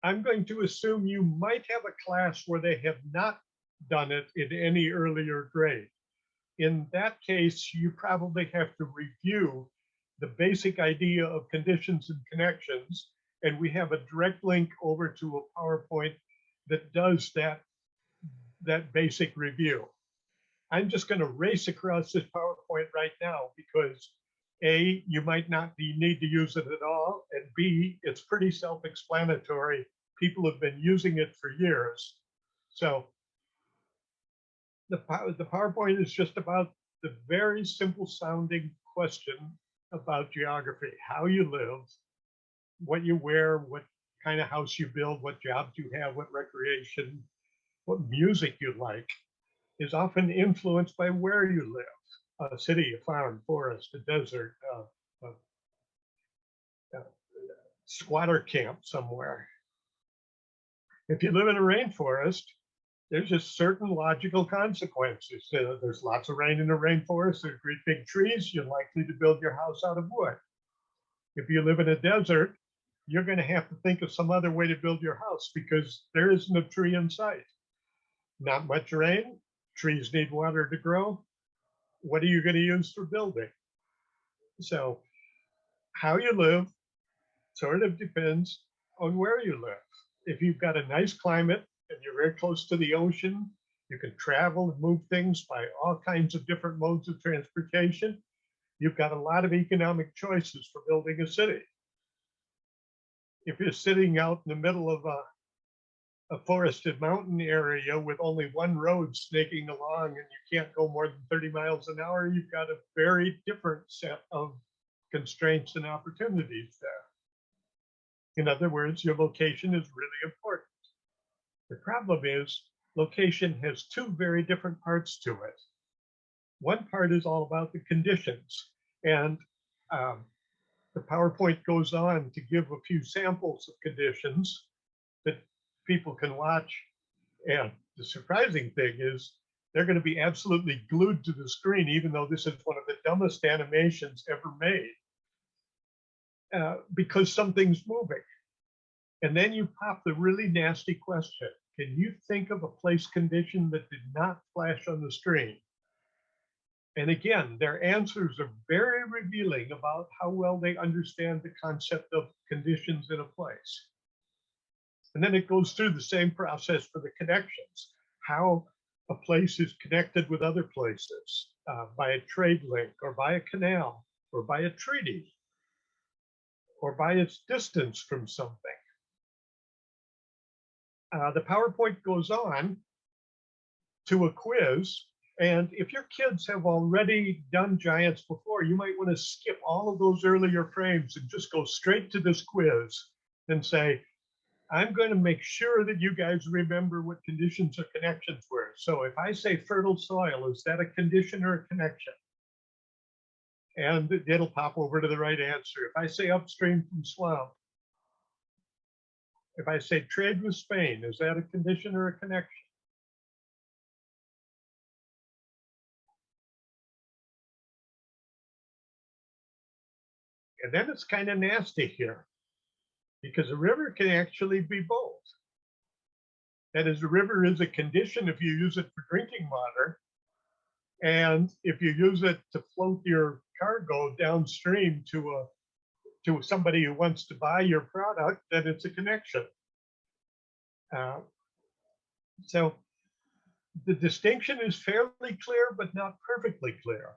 I'm going to assume you might have a class where they have not done it in any earlier grade. In that case, you probably have to review the basic idea of conditions and connections. And we have a direct link over to a PowerPoint that does that basic review. I'm just going to race across this PowerPoint right now because A, you might not need to use it at all, and B, it's pretty self-explanatory. People have been using it for years. So the PowerPoint is just about the very simple sounding question about geography: how you live, what you wear, what kind of house you build, what jobs you have, what recreation, what music you like, is often influenced by where you live: a city, a farm, forest, a desert, a squatter camp somewhere. If you live in a rainforest, there's just certain logical consequences. There's lots of rain in a rainforest, there's great big trees, you're likely to build your house out of wood. If you live in a desert, you're going to have to think of some other way to build your house because there isn't a tree in sight. Not much rain, trees need water to grow. What are you going to use for building? So how you live sort of depends on where you live. If you've got a nice climate and you're very close to the ocean, you can travel and move things by all kinds of different modes of transportation. you've got a lot of economic choices for building a city. If you're sitting out in the middle of a forested mountain area with only one road snaking along and you can't go more than 30 miles an hour, you've got a very different set of constraints and opportunities there. In other words, your location is really important. The problem is location has two very different parts to it. One part is all about the conditions, and the PowerPoint goes on to give a few samples of conditions that people can watch. And the surprising thing is they're going to be absolutely glued to the screen, even though this is one of the dumbest animations ever made, because something's moving. And then you pop the really nasty question. Can you think of a place condition that did not flash on the screen? And again, their answers are very revealing about how well they understand the concept of conditions in a place. And then it goes through the same process for the connections, how a place is connected with other places by a trade link or by a canal or by a treaty or by its distance from something. The PowerPoint goes on to a quiz. And if your kids have already done Giants before, you might want to skip all of those earlier frames and just go straight to this quiz and say, I'm going to make sure that you guys remember what conditions or connections were. So if I say fertile soil, is that a condition or a connection? And it'll pop over to the right answer. If I say upstream from swamp, if I say trade with Spain, is that a condition or a connection? And then it's kind of nasty here, because a river can actually be both. That is, a river is a condition if you use it for drinking water. And if you use it to float your cargo downstream to somebody who wants to buy your product, then it's a connection. So the distinction is fairly clear, but not perfectly clear.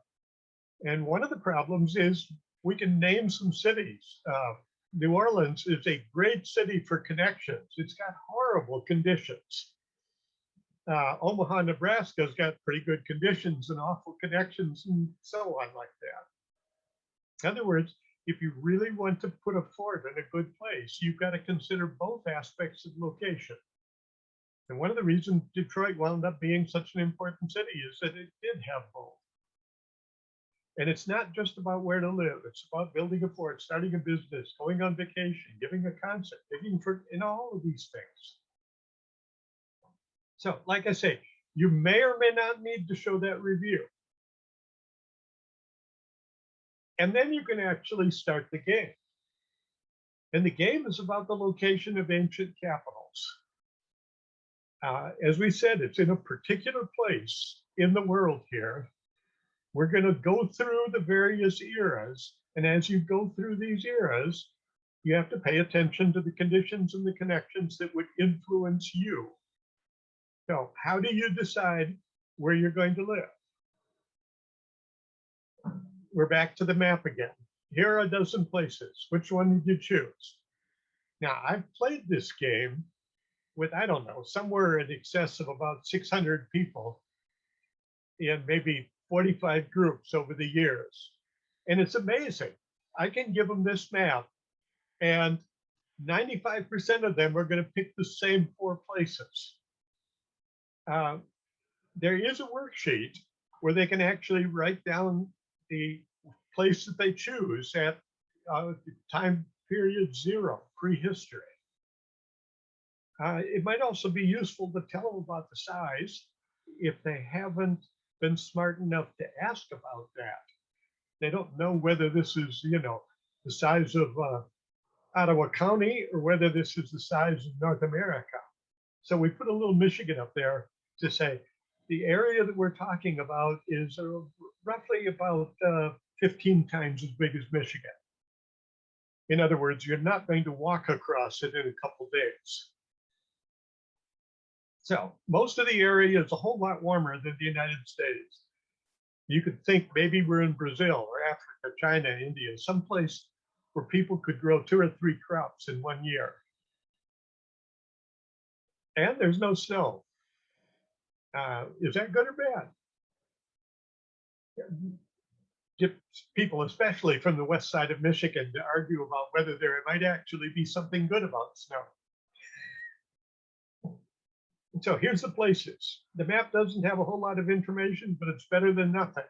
And one of the problems is we can name some cities. New Orleans is a great city for connections. It's got horrible conditions. Omaha, Nebraska's got pretty good conditions and awful connections and so on like that. In other words, if you really want to put a fort in a good place, you've got to consider both aspects of location. And one of the reasons Detroit wound up being such an important city is that it did have both. And it's not just about where to live. It's about building a fort, starting a business, going on vacation, giving a concert, digging for, in all of these things. So, like I say, you may or may not need to show that review. And then you can actually start the game. And the game is about the location of ancient capitals. As we said, it's in a particular place in the world here. We're going to go through the various eras. And as you go through these eras, you have to pay attention to the conditions and the connections that would influence you. So how do you decide where you're going to live? We're back to the map again. Here are a dozen places. Which one did you choose? Now, I've played this game with, I don't know, somewhere in excess of about 600 people in maybe 45 groups over the years. And it's amazing. I can give them this map and 95% of them are going to pick the same 4 places. There is a worksheet where they can actually write down the place that they choose at time period 0, prehistory. It might also be useful to tell them about the size if they haven't been smart enough to ask about that. They don't know whether this is, you know, the size of Ottawa County or whether this is the size of North America. So we put a little Michigan up there to say the area that we're talking about is roughly about 15 times as big as Michigan. In other words, you're not going to walk across it in a couple days. So most of the area is a whole lot warmer than the United States. You could think maybe we're in Brazil or Africa, China, India, someplace where people could grow 2 or 3 crops in 1 year. And there's no snow. Is that good or bad? Get people, especially from the west side of Michigan, to argue about whether there might actually be something good about snow. And so here's the places. The map doesn't have a whole lot of information, but it's better than nothing.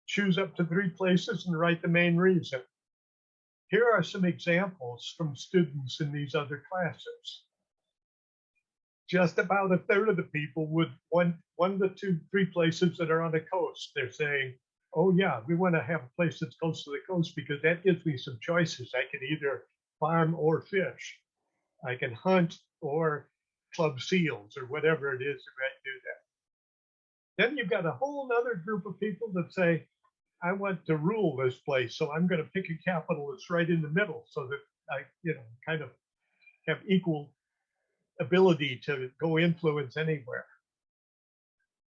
Choose up to 3 places and write the main reason. Here are some examples from students in these other classes. Just about a third of the people would want 1 to 2, 3 places that are on the coast. They're saying, oh yeah, we want to have a place that's close to the coast because that gives me some choices. I can either farm or fish. I can hunt or club seals or whatever it is that might do that. Then you've got a whole other group of people that say, I want to rule this place, so I'm going to pick a capital that's right in the middle so that I, kind of have equal ability to go influence anywhere.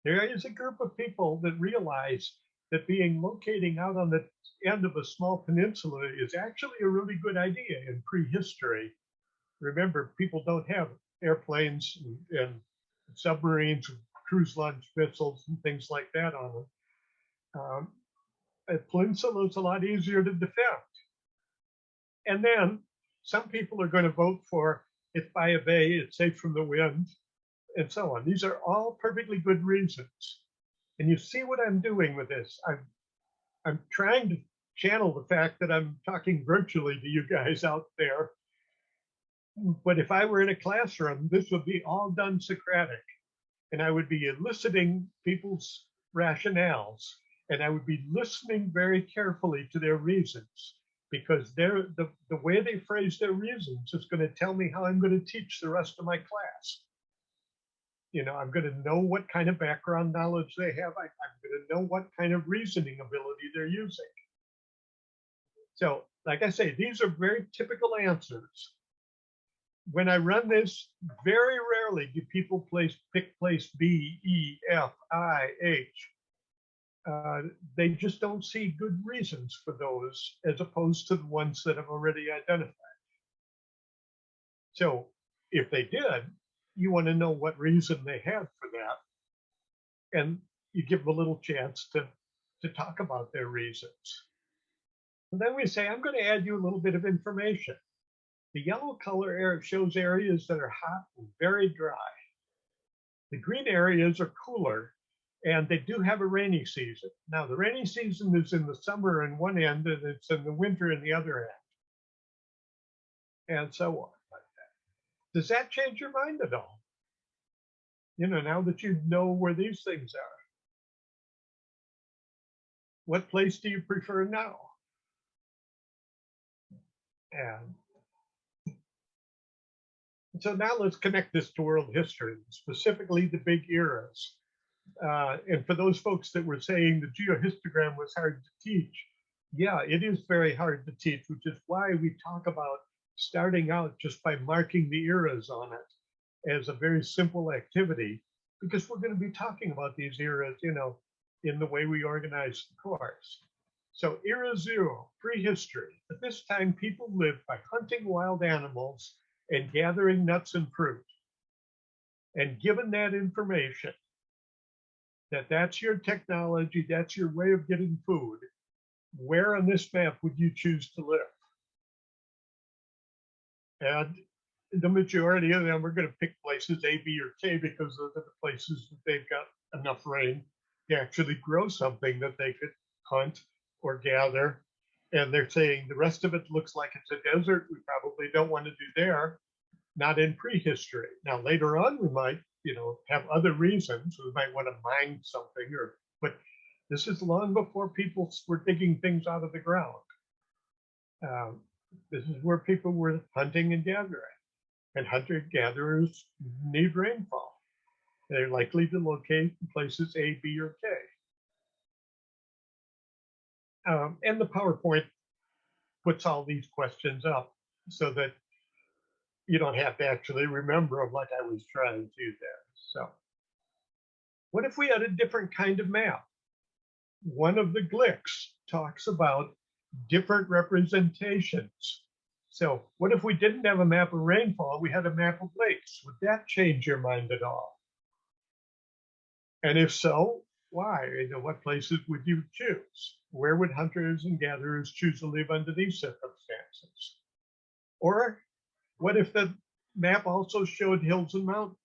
There is a group of people that realize that being locating out on the end of a small peninsula is actually a really good idea in prehistory. Remember, people don't have airplanes and submarines, cruise launch missiles and things like that on them. A peninsula is a lot easier to defend. And then some people are going to vote for it's by a bay, it's safe from the wind, and so on. These are all perfectly good reasons. And you see what I'm doing with this. I'm trying to channel the fact that I'm talking virtually to you guys out there. But if I were in a classroom, this would be all done Socratic. And I would be eliciting people's rationales. And I would be listening very carefully to their reasons, because the way they phrase their reasons is going to tell me how I'm going to teach the rest of my class. I'm going to know what kind of background knowledge they have. I'm going to know what kind of reasoning ability they're using. So, like I say, these are very typical answers. When I run this, very rarely do people pick place B, E, F, I, H. They just don't see good reasons for those as opposed to the ones that I've already identified. So if they did, you want to know what reason they had for that. And you give them a little chance to talk about their reasons. And then we say, I'm going to add you a little bit of information. The yellow color shows areas that are hot and very dry. The green areas are cooler, and they do have a rainy season. Now, the rainy season is in the summer in one end, and it's in the winter in the other end, and so on. Does that change your mind at all? Now that you know where these things are. What place do you prefer now? And so now let's connect this to world history, specifically the big eras. And for those folks that were saying the geohistogram was hard to teach, yeah, it is very hard to teach, which is why we talk about starting out just by marking the eras on it as a very simple activity, because we're going to be talking about these eras, in the way we organize the course. So era 0, prehistory. At this time, people lived by hunting wild animals and gathering nuts and fruit. And given that information, that's your technology, that's your way of getting food, where on this map would you choose to live? And the majority of them are going to pick places A, B, or K because those are the places that they've got enough rain to actually grow something that they could hunt or gather. And they're saying the rest of it looks like it's a desert. We probably don't want to do there. Not in prehistory. Now, later on, we might, have other reasons. We might want to mine something, but this is long before people were digging things out of the ground. This is where people were hunting and gathering, and hunter-gatherers need rainfall. They're likely to locate in places A, B, or K. And the PowerPoint puts all these questions up so that you don't have to actually remember them like I was trying to there. So what if we had a different kind of map? one of the GLICs talks about different representations. So what if we didn't have a map of rainfall, we had a map of lakes? Would that change your mind at all? And if so, why? What places would you choose? Where would hunters and gatherers choose to live under these circumstances? Or what if the map also showed hills and mountains?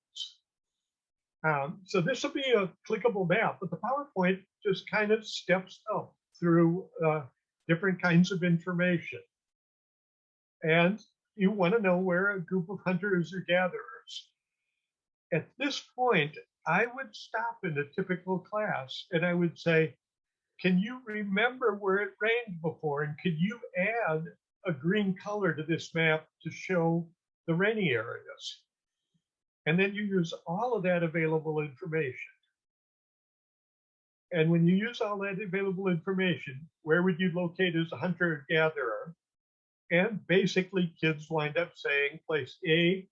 So this will be a clickable map, but the PowerPoint just kind of steps up through different kinds of information. And you want to know where a group of hunters or gatherers. At this point, I would stop in a typical class and I would say, can you remember where it rained before? And could you add a green color to this map to show the rainy areas? And then you use all of that available information. And when you use all that available information, where would you locate as a hunter or gatherer? And basically kids wind up saying place A.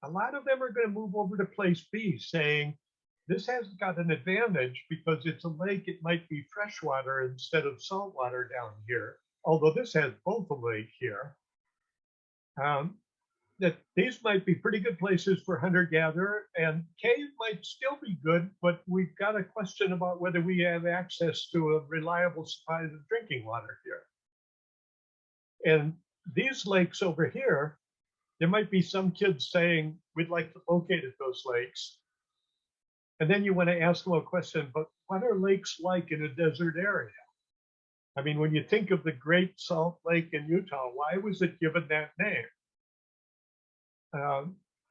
A lot of them are going to move over to place B saying, this has got an advantage because it's a lake, it might be freshwater instead of saltwater down here. Although this has both a lake here. That these might be pretty good places for hunter-gatherer, and cave might still be good, but we've got a question about whether we have access to a reliable supply of drinking water here. And these lakes over here, there might be some kids saying, we'd like to locate at those lakes. And then you want to ask them a question, but what are lakes like in a desert area? I mean, when you think of the Great Salt Lake in Utah, why was it given that name?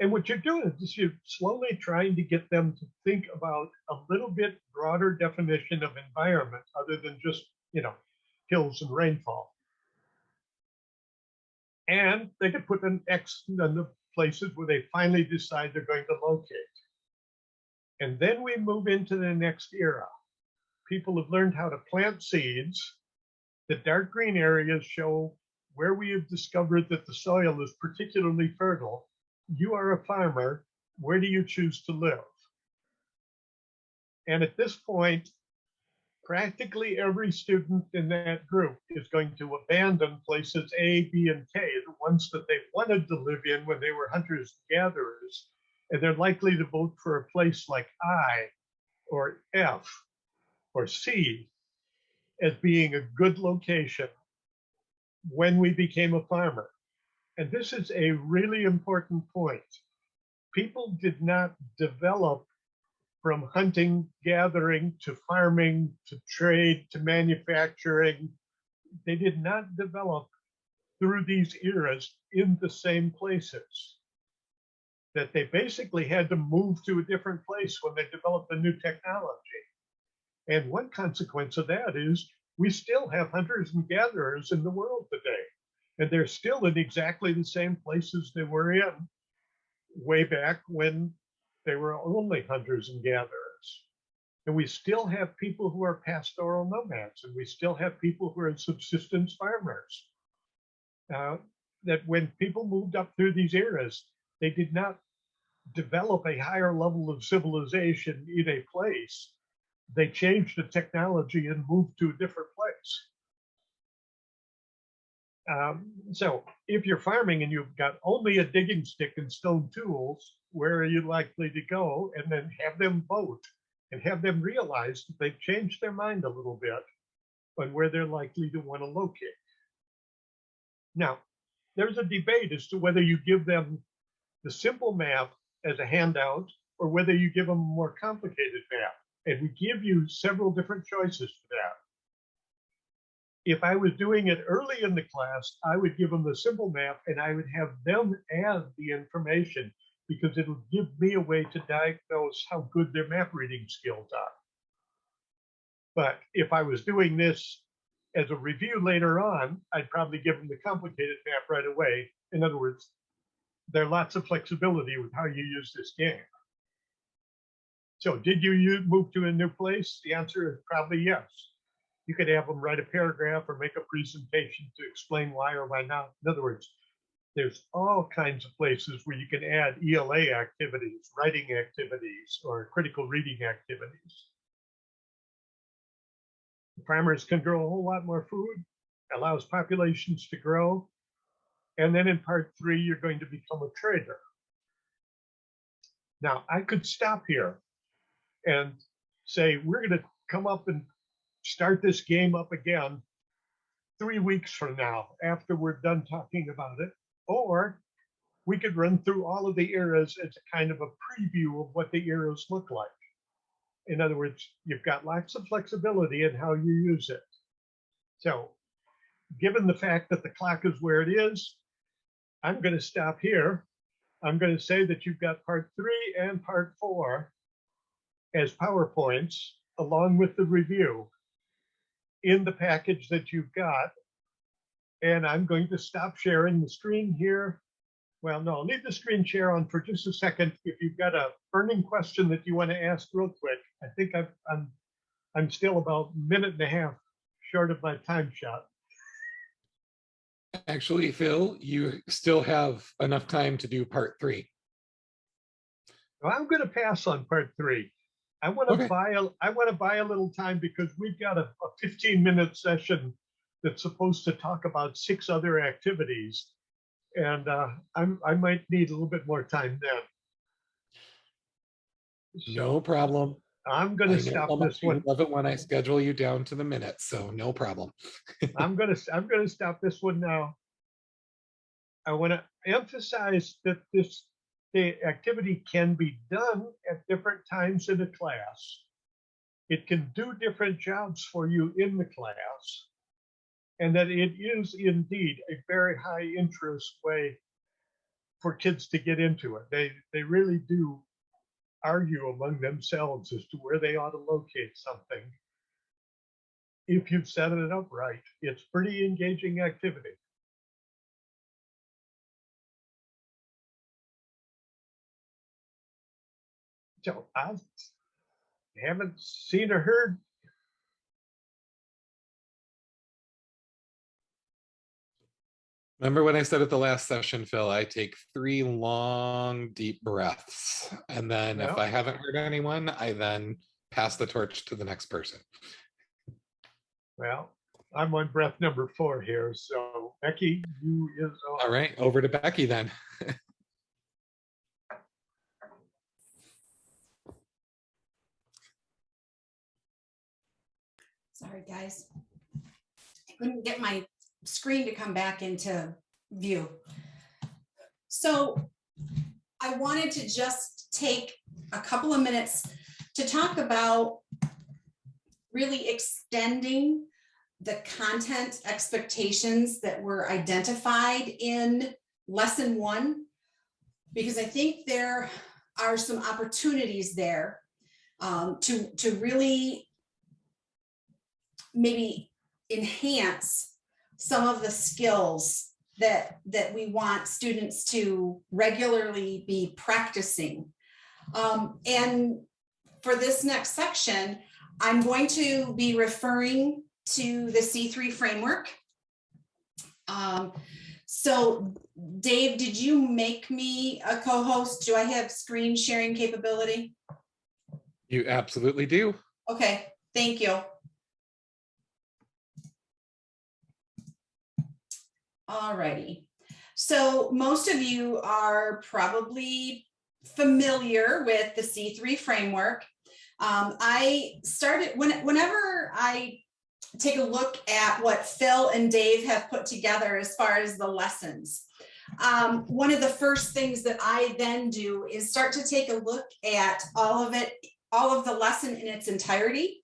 And what you're doing is you're slowly trying to get them to think about a little bit broader definition of environment other than just, hills and rainfall. And they could put an X in the places where they finally decide they're going to locate. And then we move into the next era. People have learned how to plant seeds. The dark green areas show where we have discovered that the soil is particularly fertile. You are a farmer. Where do you choose to live? And at this point, practically every student in that group is going to abandon places A, B, and K, the ones that they wanted to live in when they were hunters and gatherers. And they're likely to vote for a place like I or F or C as being a good location when we became a farmer. And this is a really important point. People did not develop from hunting, gathering, to farming, to trade, to manufacturing. They did not develop through these eras in the same places. That they basically had to move to a different place when they developed the new technology. And one consequence of that is we still have hunters and gatherers in the world today. And they're still in exactly the same places they were in way back when they were only hunters and gatherers. And we still have people who are pastoral nomads, and we still have people who are subsistence farmers. That when people moved up through these eras, they did not develop a higher level of civilization in a place. They changed the technology and moved to a different place. So if you're farming and you've got only a digging stick and stone tools, where are you likely to go? And then have them vote and have them realize that they've changed their mind a little bit on where they're likely to want to locate. Now, there's a debate as to whether you give them the simple map as a handout or whether you give them a more complicated map. And we give you several different choices for that. If I was doing it early in the class, I would give them the simple map and I would have them add the information because it'll give me a way to diagnose how good their map reading skills are. But if I was doing this as a review later on, I'd probably give them the complicated map right away. In other words, there are lots of flexibility with how you use this game. So did you move to a new place? The answer is probably yes. You could have them write a paragraph or make a presentation to explain why or why not. In other words, there's all kinds of places where you can add ELA activities, writing activities, or critical reading activities. Farmers can grow a whole lot more food, allows populations to grow. And then in part 3, you're going to become a trader. Now, I could stop here and say, we're going to come up and start this game up again 3 weeks from now after we're done talking about it. Or we could run through all of the eras as a kind of a preview of what the eras look like. In other words, you've got lots of flexibility in how you use it. So given the fact that the clock is where it is, I'm going to stop here. I'm going to say that you've got part 3 and part 4 as PowerPoints along with the review in the package that you've got. And I'm going to stop sharing the screen here. Well, no, I'll leave the screen share on for just a second. If you've got a burning question that you want to ask real quick, I think I'm still about a minute and a half short of my time shot. Actually, Phil, you still have enough time to do part 3. Well, I'm going to pass on part 3. I want to buy a little time because we've got a 15-minute session that's supposed to talk about 6 other activities. And I might need a little bit more time then. No problem. I'm going to stop this one. Love it when I schedule you down to the minute, so no problem. I'm going to stop this one now. I want to emphasize that the activity can be done at different times in a class. It can do different jobs for you in the class, and that it is indeed a very high interest way for kids to get into it. They really do argue among themselves as to where they ought to locate something. If you've set it up right, it's pretty engaging activity. So I haven't seen or heard. Remember when I said at the last session, Phil, I take 3 long, deep breaths. And then if I haven't heard anyone, I then pass the torch to the next person. Well, I'm on breath number 4 here. So Becky, you is on. All right, over to Becky then. Sorry, guys. I couldn't get my screen to come back into view. So I wanted to just take a couple of minutes to talk about really extending the content expectations that were identified in lesson 1, because I think there are some opportunities there to really maybe enhance some of the skills that we want students to regularly be practicing. And for this next section, I'm going to be referring to the C3 framework. So Dave, did you make me a co-host? Do I have screen sharing capability? You absolutely do. Okay, thank you. Alrighty, so most of you are probably familiar with the C3 framework. I started, whenever I take a look at what Phil and Dave have put together as far as the lessons, one of the first things that I then do is start to take a look at all of the lesson in its entirety,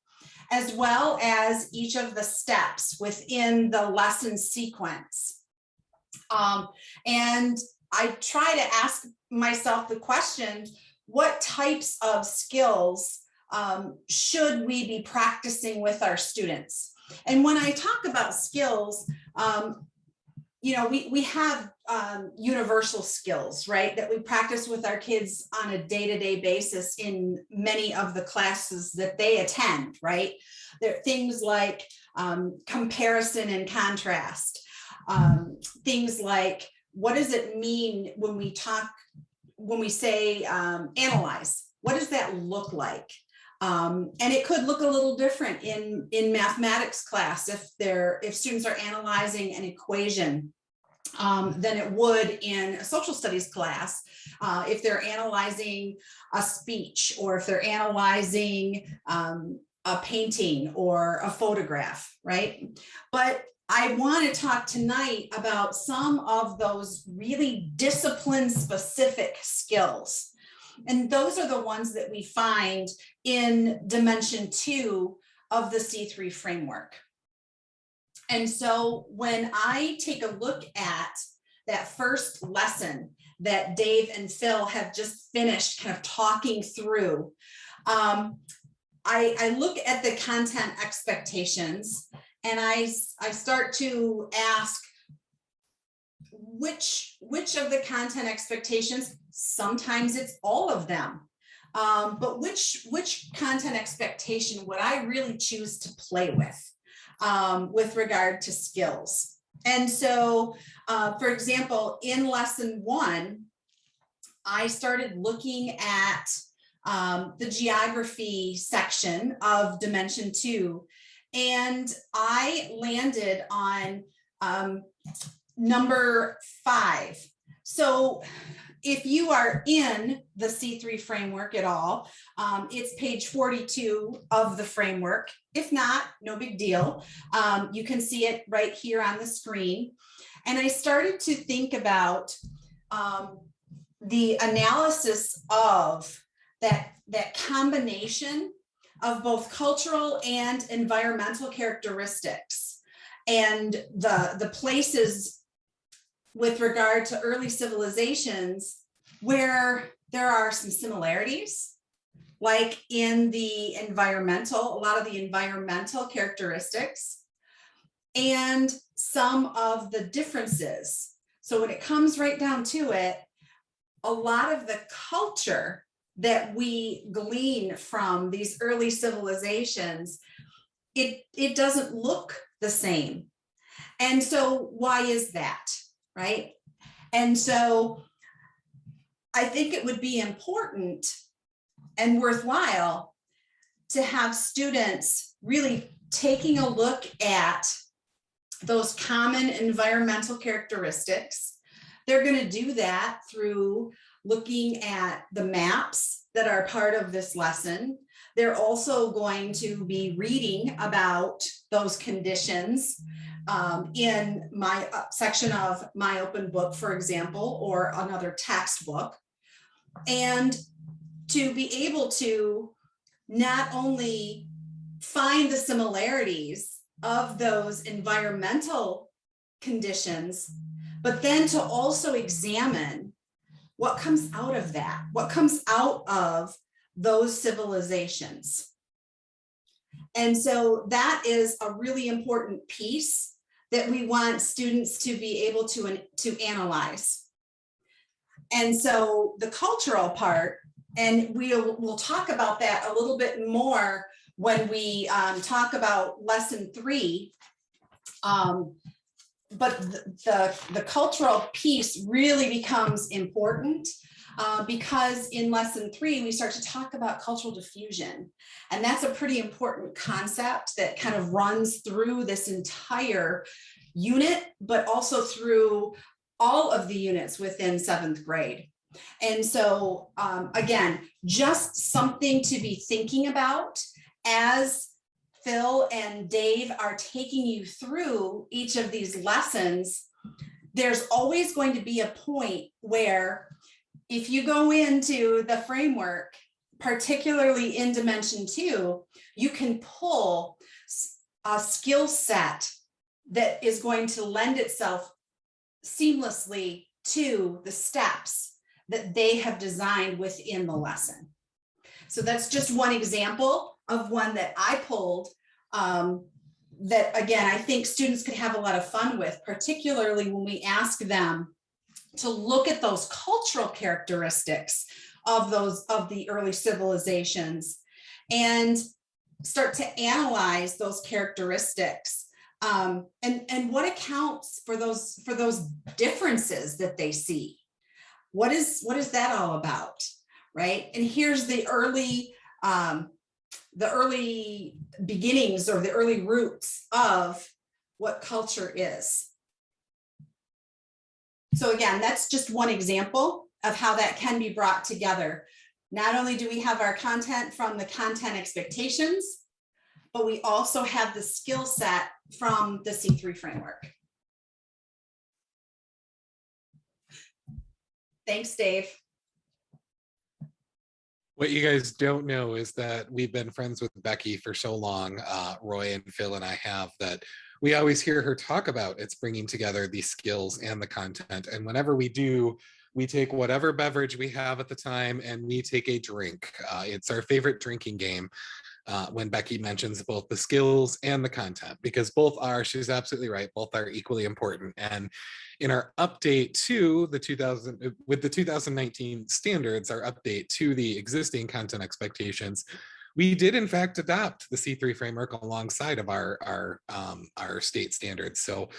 as well as each of the steps within the lesson sequence. And I try to ask myself the question, what types of skills should we be practicing with our students? And when I talk about skills, you know, we have universal skills, right, that we practice with our kids on a day-to-day basis in many of the classes that they attend, right? There are things like comparison and contrast, things like, what does it mean when we say analyze? What does that look like? And it could look a little different in mathematics class if students are analyzing an equation than it would in a social studies class if they're analyzing a speech, or if they're analyzing a painting or a photograph, right? But I want to talk tonight about some of those really discipline-specific skills. And those are the ones that we find in Dimension 2 of the C3 framework. And so when I take a look at that first lesson that Dave and Phil have just finished kind of talking through, I look at the content expectations, and I start to ask which of the content expectations, sometimes it's all of them, but which content expectation would I really choose to play with regard to skills? And so, for example, in lesson 1, I started looking at the geography section of Dimension 2, and I landed on number 5. So if you are in the C3 framework at all, it's page 42 of the framework. If not, no big deal. You can see it right here on the screen. And I started to think about the analysis of that combination of both cultural and environmental characteristics, and the places with regard to early civilizations where there are some similarities, like in the a lot of the environmental characteristics, and some of the differences. So when it comes right down to it, a lot of the culture that we glean from these early civilizations, it doesn't look the same. And so why is that, right? And so I think it would be important and worthwhile to have students really taking a look at those common environmental characteristics. They're going to do that through looking at the maps that are part of this lesson. They're also going to be reading about those conditions in my section of My Open Book, for example, or another textbook. And to be able to not only find the similarities of those environmental conditions, but then to also examine what comes out of that, what comes out of those civilizations. And so that is a really important piece that we want students to be able to analyze. And so the cultural part, and we'll talk about that a little bit more when we talk about lesson 3. But the cultural piece really becomes important because in lesson 3, we start to talk about cultural diffusion. And that's a pretty important concept that kind of runs through this entire unit, but also through all of the units within 7th grade. And so again, just something to be thinking about as Phil and Dave are taking you through each of these lessons. There's always going to be a point where if you go into the framework, particularly in Dimension 2, you can pull a skill set that is going to lend itself seamlessly to the steps that they have designed within the lesson. So that's just one example of one that I pulled that, again, I think students could have a lot of fun with, particularly when we ask them to look at those cultural characteristics of the early civilizations and start to analyze those characteristics and what accounts for those differences that they see. What is that all about, right? And here's the early the early beginnings or the early roots of what culture is. So again, that's just one example of how that can be brought together. Not only do we have our content from the content expectations, but we also have the skill set from the C3 framework. Thanks, Dave. What you guys don't know is that we've been friends with Becky for so long, Roy and Phil and I have, that we always hear her talk about it's bringing together the skills and the content. And whenever we do, we take whatever beverage we have at the time and we take a drink. It's our favorite drinking game. When Becky mentions both the skills and the content, because both are, she's absolutely right, both are equally important. And in our update to the 2019 standards, our update to the existing content expectations, we did in fact adopt the C3 framework alongside of our state standards. So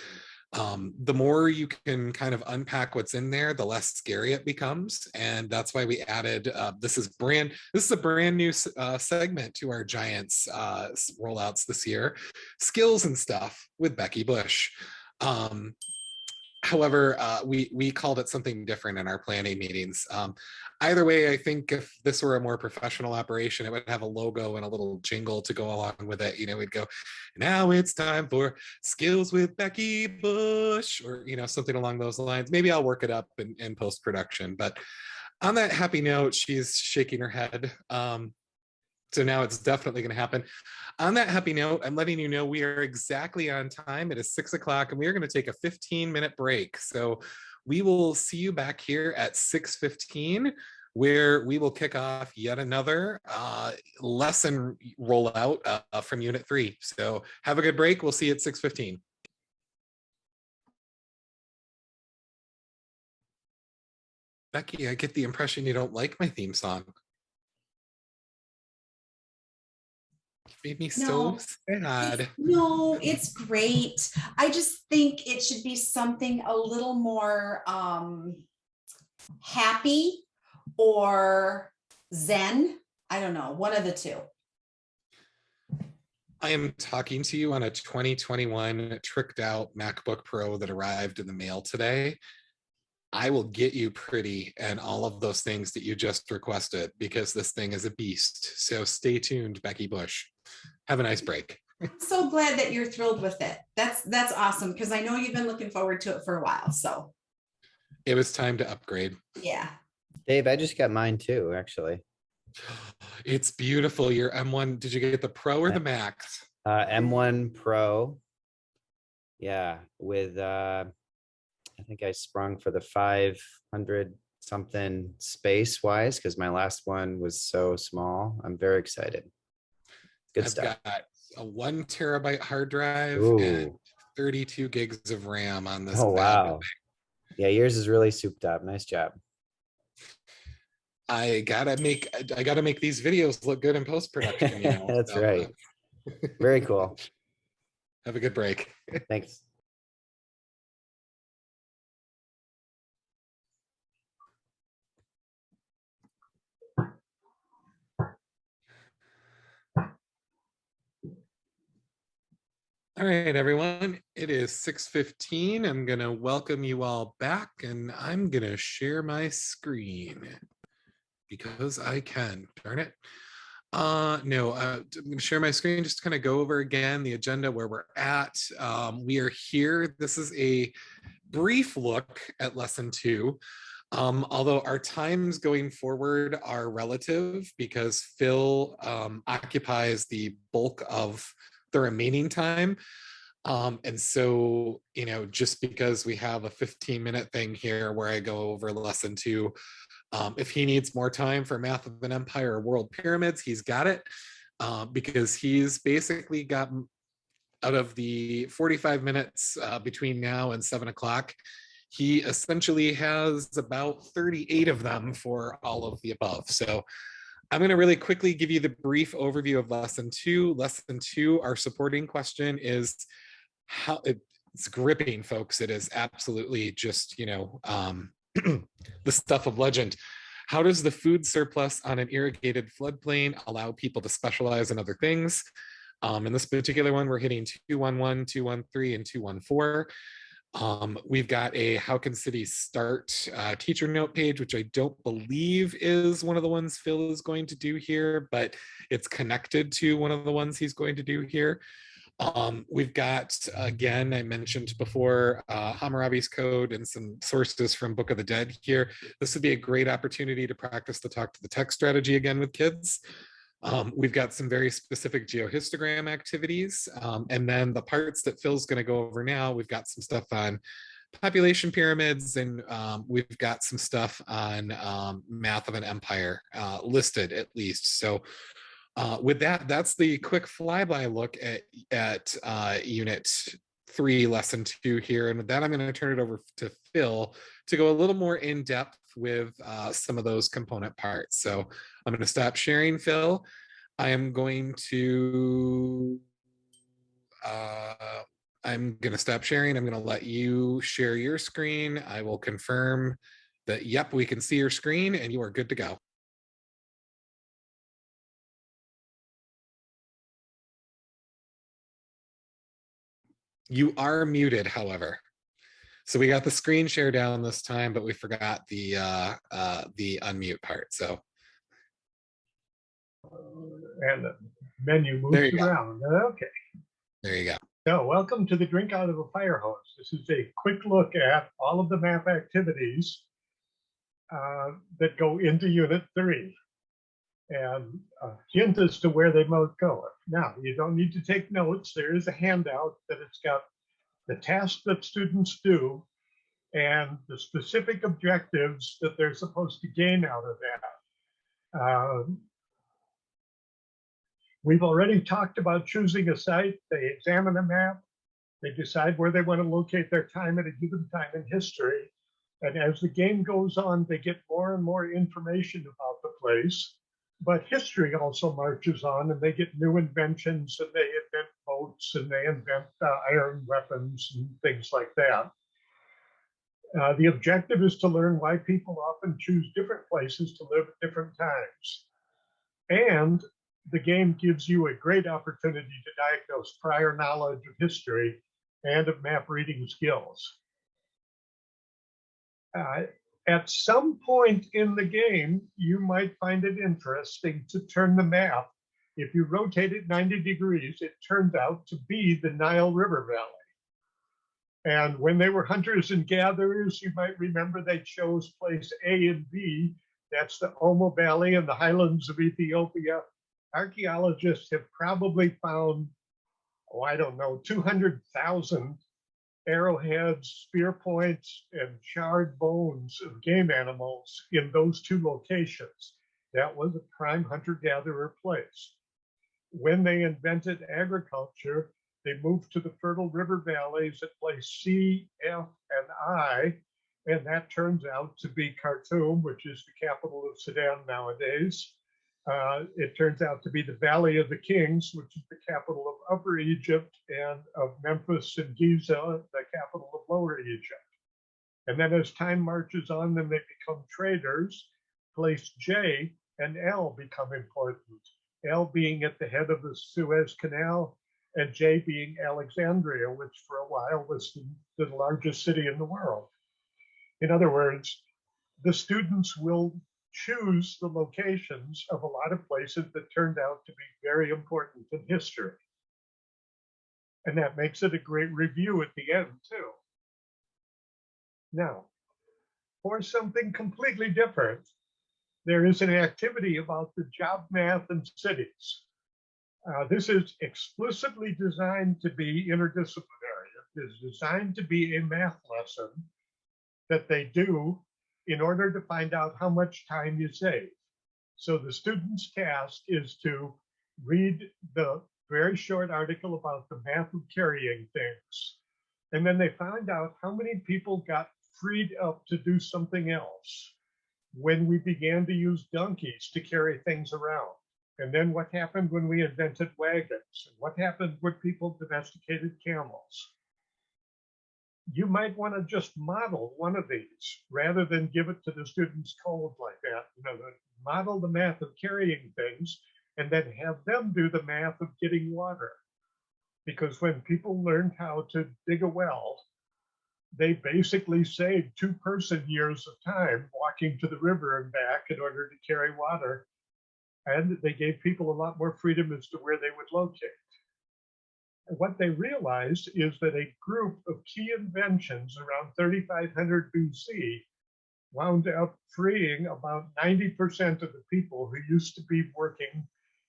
the more you can kind of unpack what's in there, the less scary it becomes. And that's why we added, this is a brand new segment to our Giants rollouts this year, skills and stuff with Becky Bush. However, we called it something different in our planning meetings. Either way, I think if this were a more professional operation, it would have a logo and a little jingle to go along with it. You know, we'd go, now it's time for skills with Becky Bush, or, you know, something along those lines. Maybe I'll work it up in post-production. But on that happy note, she's shaking her head. So now it's definitely going to happen. On that happy note, I'm letting you know we are exactly on time. It is 6 o'clock and we are going to take a 15-minute break. So we will see you back here at 6:15, where we will kick off yet another lesson rollout from Unit 3. So have a good break. We'll see you at 6:15. Becky, I get the impression you don't like my theme song. Made me so sad. No, it's great. I just think it should be something a little more happy or zen. I don't know, one of the two. I am talking to you on a 2021 tricked out MacBook Pro that arrived in the mail today. I will get you pretty and all of those things that you just requested, because this thing is a beast. So stay tuned, Becky Bush. Have a nice break. I'm so glad that you're thrilled with it. That's awesome, because I know you've been looking forward to it for a while. So it was time to upgrade. Yeah. Dave, I just got mine too, actually. It's beautiful. Your M1, did you get the Pro or the Max? M1 Pro. Yeah, with I think I sprung for the 500 something space wise, because my last one was so small. I'm very excited. Good stuff. I've got a 1 terabyte hard drive and 32 gigs of RAM on this. Oh, wow. Yeah, yours is really souped up. Nice job. I gotta make these videos look good in post-production. You know? That's right. Very cool. Have a good break. Thanks. All right, everyone, it is 6:15. I'm gonna welcome you all back and I'm gonna share my screen because I can, darn it. I'm gonna share my screen just to kind of go over again the agenda, where we're at. We are here. This is a brief look at lesson 2. Although our times going forward are relative, because Phil occupies the bulk of the remaining time. And so, you know, just because we have a 15-minute thing here where I go over lesson 2, if he needs more time for Math of an Empire or World Pyramids, he's got it, because he's basically got, out of the 45 minutes between now and 7 o'clock, he essentially has about 38 of them for all of the above. So I'm going to really quickly give you the brief overview of lesson 2. Lesson 2, our supporting question is how it's gripping, folks. It is absolutely just, you know, the stuff of legend. How does the food surplus on an irrigated floodplain allow people to specialize in other things? In this particular one, we're hitting 211, 213, and 214. We've got a How Can Cities Start teacher note page, which I don't believe is one of the ones Phil is going to do here, but it's connected to one of the ones he's going to do here. We've got, again, I mentioned before, Hammurabi's Code and some sources from Book of the Dead here. This would be a great opportunity to practice the talk to the text strategy again with kids. We've got some very specific geohistogram activities. And then the parts that Phil's going to go over now, we've got some stuff on population pyramids, and we've got some stuff on math of an empire listed at least. So with that, that's the quick flyby look at Unit 3, Lesson 2 here. And with that, I'm going to turn it over to Phil to go a little more in depth with some of those component parts. So I'm going to stop sharing, Phil. I am going to stop sharing. I'm going to let you share your screen. I will confirm that, yep, we can see your screen and you are good to go. You are muted, however. So we got the screen share down this time, but we forgot the unmute part. So. And the menu moves around. Okay. There you go. So welcome to the Drink Out of a Fire Hose. This is a quick look at all of the map activities that go into Unit 3. And a hint as to where they might go. Now, you don't need to take notes. There is a handout that it's got the tasks that students do and the specific objectives that they're supposed to gain out of that. We've already talked about choosing a site. They examine a map. They decide where they want to locate their time at a given time in history. And as the game goes on, they get more and more information about the place. But history also marches on, and they get new inventions, and they invent boats, and they invent iron weapons and things like that. The objective is to learn why people often choose different places to live at different times. And the game gives you a great opportunity to diagnose prior knowledge of history and of map reading skills. At some point in the game, you might find it interesting to turn the map. If you rotate it 90 degrees, it turns out to be the Nile River Valley. And when they were hunters and gatherers, you might remember they chose place A and B. That's the Omo Valley and the highlands of Ethiopia. Archaeologists have probably found, 200,000 arrowheads, spear points, and charred bones of game animals in those two locations. That was a prime hunter-gatherer place. When they invented agriculture, they moved to the fertile river valleys at place C, F, and I, and that turns out to be Khartoum, which is the capital of Sudan nowadays. It turns out to be the Valley of the Kings, which is the capital of Upper Egypt, and of Memphis and Giza, the capital of Lower Egypt. And then as time marches on, then they become traders. Place J and L become important. L being at the head of the Suez Canal, and J being Alexandria, which for a while was the largest city in the world. In other words, the students will choose the locations of a lot of places that turned out to be very important in history. And that makes it a great review at the end, too. Now, for something completely different, there is an activity about the job math and cities. This is explicitly designed to be interdisciplinary. It is designed to be a math lesson that they do in order to find out how much time you save. So the student's task is to read the very short article about the math of carrying things. And then they find out how many people got freed up to do something else when we began to use donkeys to carry things around. And then what happened when we invented wagons? And what happened when people domesticated camels? you might want to just model one of these rather than give it to the students cold like that. You know, model the math of carrying things and then have them do the math of getting water. Because when people learned how to dig a well, they basically saved 2-person years of time walking to the river and back in order to carry water. And they gave people a lot more freedom as to where they would locate. And what they realized is that a group of key inventions around 3500 BC wound up freeing about 90% of the people who used to be working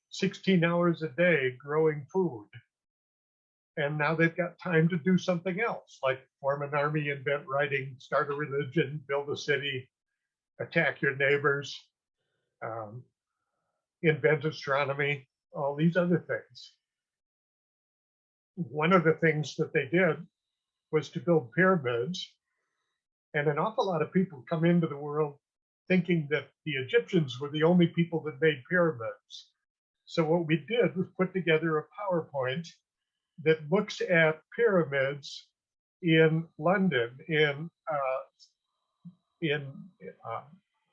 16 hours a day growing food. And now they've got time to do something else, like form an army, invent writing, start a religion, build a city, attack your neighbors, invent astronomy, all these other things. One of the things that they did was to build pyramids. And an awful lot of people come into the world thinking that the Egyptians were the only people that made pyramids. So what we did was put together a PowerPoint that looks at pyramids in London, in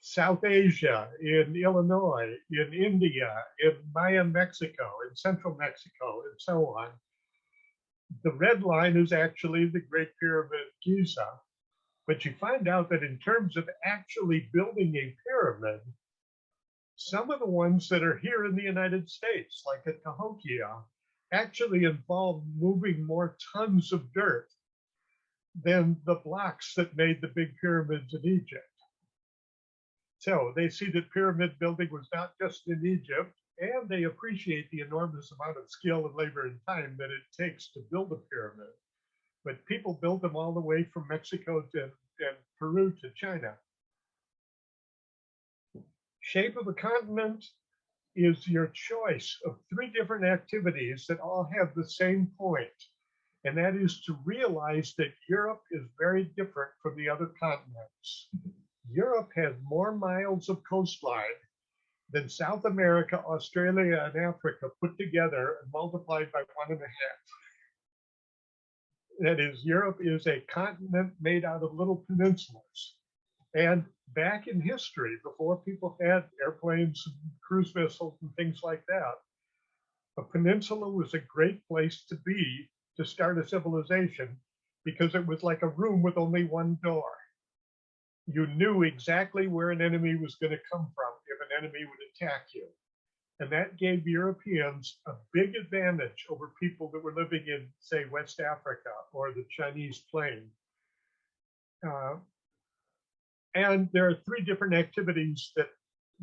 South Asia, in Illinois, in India, in Mayan Mexico, in Central Mexico, and so on. The red line is actually the Great Pyramid Giza, but you find out that in terms of actually building a pyramid, some of the ones that are here in the United States, like at Cahokia, actually involve moving more tons of dirt than the blocks that made the big pyramids in Egypt. So they see that pyramid building was not just in Egypt, and they appreciate the enormous amount of skill and labor and time that it takes to build a pyramid. But people build them all the way from Mexico to Peru to China. Shape of a continent is your choice of 3 different activities that all have the same point. And that is to realize that Europe is very different from the other continents. Europe has more miles of coastline than South America, Australia, and Africa put together and multiplied by 1.5. That is, Europe is a continent made out of little peninsulas. And back in history, before people had airplanes, and cruise missiles, and things like that, a peninsula was a great place to be to start a civilization because it was like a room with only one door. You knew exactly where an enemy was going to come from if an enemy would attack you. And that gave Europeans a big advantage over people that were living in, say, West Africa or the Chinese plain. And there are 3 different activities that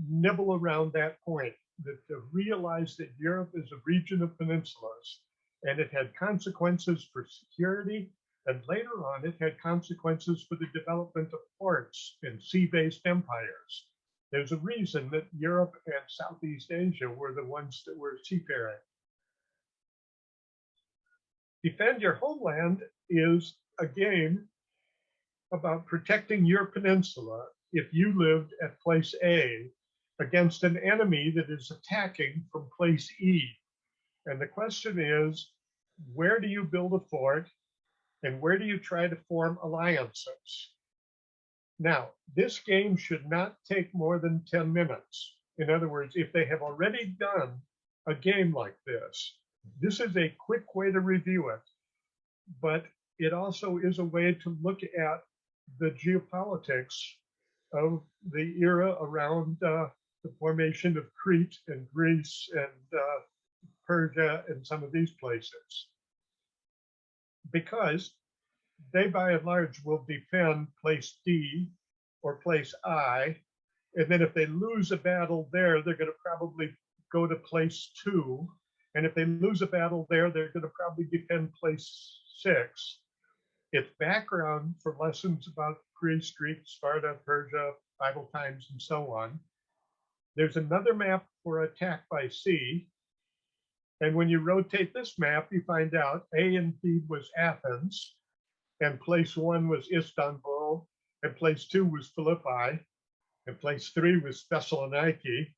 nibble around that point, that to realize that Europe is a region of peninsulas, and it had consequences for security, and later on it had consequences for the development of ports and sea-based empires. There's a reason that Europe and Southeast Asia were the ones that were seafaring. Defend Your Homeland is a game about protecting your peninsula if you lived at place A against an enemy that is attacking from place E. And the question is, where do you build a fort and where do you try to form alliances? Now, this game should not take more than 10 minutes. In other words, if they have already done a game like this, this is a quick way to review it, but it also is a way to look at the geopolitics of the era around the formation of Crete and Greece and Persia and some of these places. Because they, by and large, will defend place D or place I. And then if they lose a battle there, they're going to probably go to place 2. And if they lose a battle there, they're going to probably defend place 6. It's background for lessons about Greece, Greek, Sparta, Persia, Bible times, and so on. There's another map for attack by sea. And when you rotate this map, you find out A indeed was Athens, and place 1 was Istanbul, and place 2 was Philippi, and place 3 was Thessaloniki.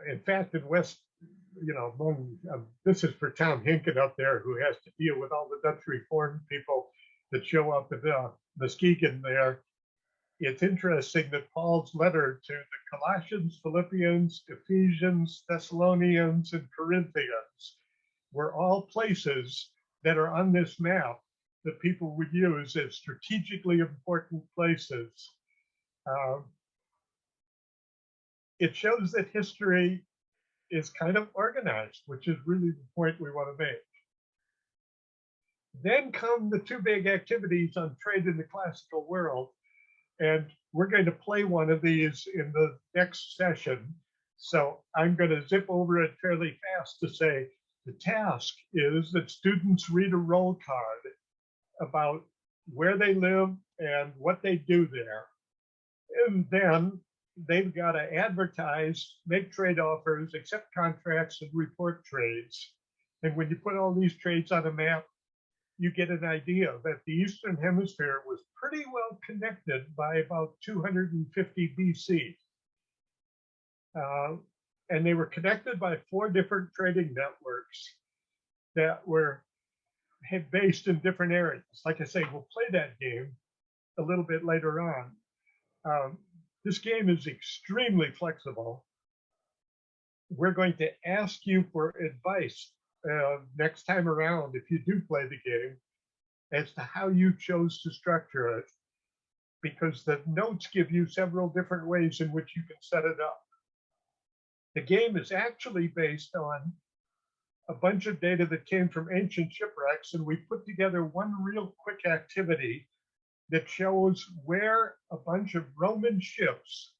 In fact, in West this is for Tom Hinken up there, who has to deal with all the Dutch Reformed people that show up at Muskegon there. It's interesting that Paul's letter to the Colossians, Philippians, Ephesians, Thessalonians, and Corinthians were all places that are on this map that people would use as strategically important places. It shows that history is kind of organized, which is really the point we want to make. Then come the two big activities on trade in the classical world. And we're going to play one of these in the next session. So I'm going to zip over it fairly fast to say the task is that students read a roll card about where they live and what they do there. And then they've got to advertise, make trade offers, accept contracts, and report trades. And when you put all these trades on a map, you get an idea that the Eastern Hemisphere was pretty well connected by about 250 BC. And they were connected by 4 different trading networks that were based in different areas. Like I say, we'll play that game a little bit later on. This game is extremely flexible. We're going to ask you for advice next time around, if you do play the game, as to how you chose to structure it, because the notes give you several different ways in which you can set it up. The game is actually based on a bunch of data that came from ancient shipwrecks, and we put together one real quick activity that shows where a bunch of Roman ships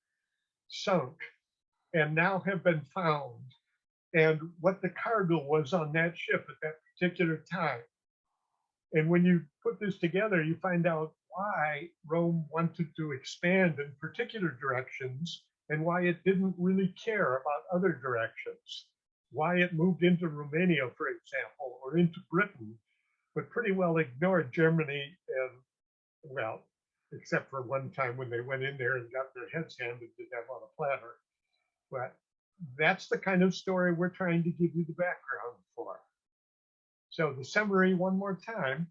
sunk and now have been found, and what the cargo was on that ship at that particular time. And when you put this together, you find out why Rome wanted to expand in particular directions and why it didn't really care about other directions, why it moved into Romania, for example, or into Britain, but pretty well ignored Germany and, well, except for one time when they went in there and got their heads handed to them on a platter. But that's the kind of story we're trying to give you the background for. So the summary, one more time,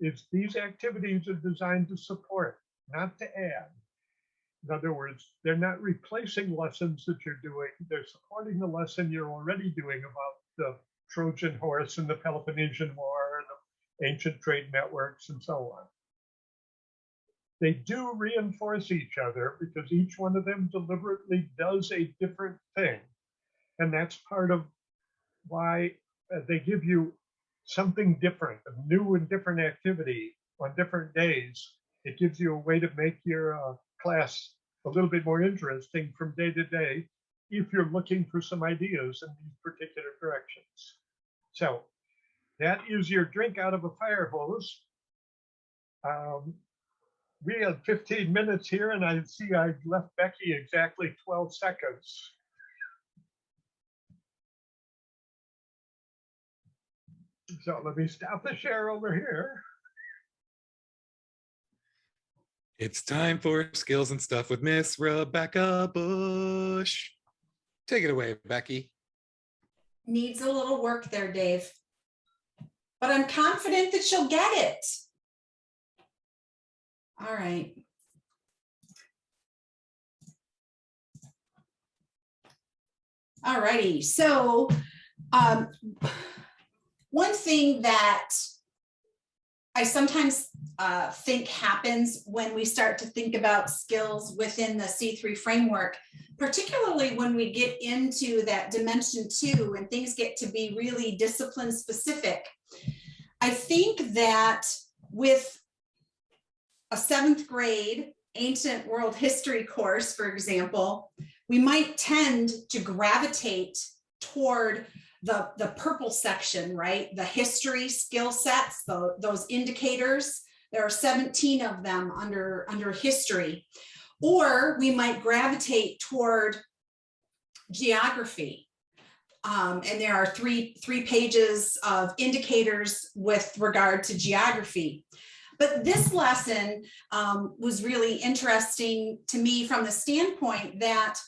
is these activities are designed to support, not to add. In other words, they're not replacing lessons that you're doing. They're supporting the lesson you're already doing about the Trojan horse and the Peloponnesian War and the ancient trade networks and so on. They do reinforce each other because each one of them deliberately does a different thing. And that's part of why they give you something different, a new and different activity on different days. It gives you a way to make your class a little bit more interesting from day to day if you're looking for some ideas in these particular directions. So that is your drink out of a fire hose. We had 15 minutes here, and I see I left Becky exactly 12 seconds. So let me stop the share over here. It's time for Skills and Stuff with Miss Rebecca Bush. Take it away, Becky. Needs a little work there, Dave. But I'm confident that she'll get it. All right. All righty. So one thing that I sometimes think happens when we start to think about skills within the C3 framework, particularly when we get into that dimension 2 and things get to be really discipline specific. I think that with a 7th grade ancient world history course, for example, we might tend to gravitate toward the purple section, right? The history skill sets, those indicators. There are 17 of them under history. Or we might gravitate toward geography. And there are three pages of indicators with regard to geography. But this lesson was really interesting to me from the standpoint that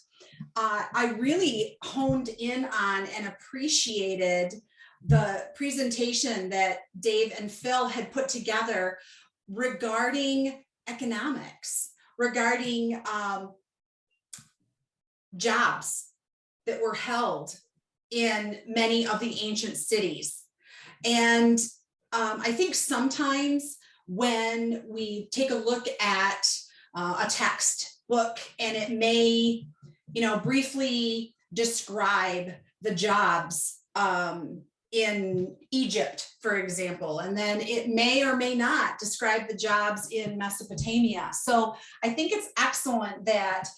I really honed in on and appreciated the presentation that Dave and Phil had put together regarding economics, regarding jobs that were held in many of the ancient cities. And I think sometimes when we take a look at a textbook and it may, briefly describe the jobs in Egypt, for example, and then it may or may not describe the jobs in Mesopotamia. So I think it's excellent that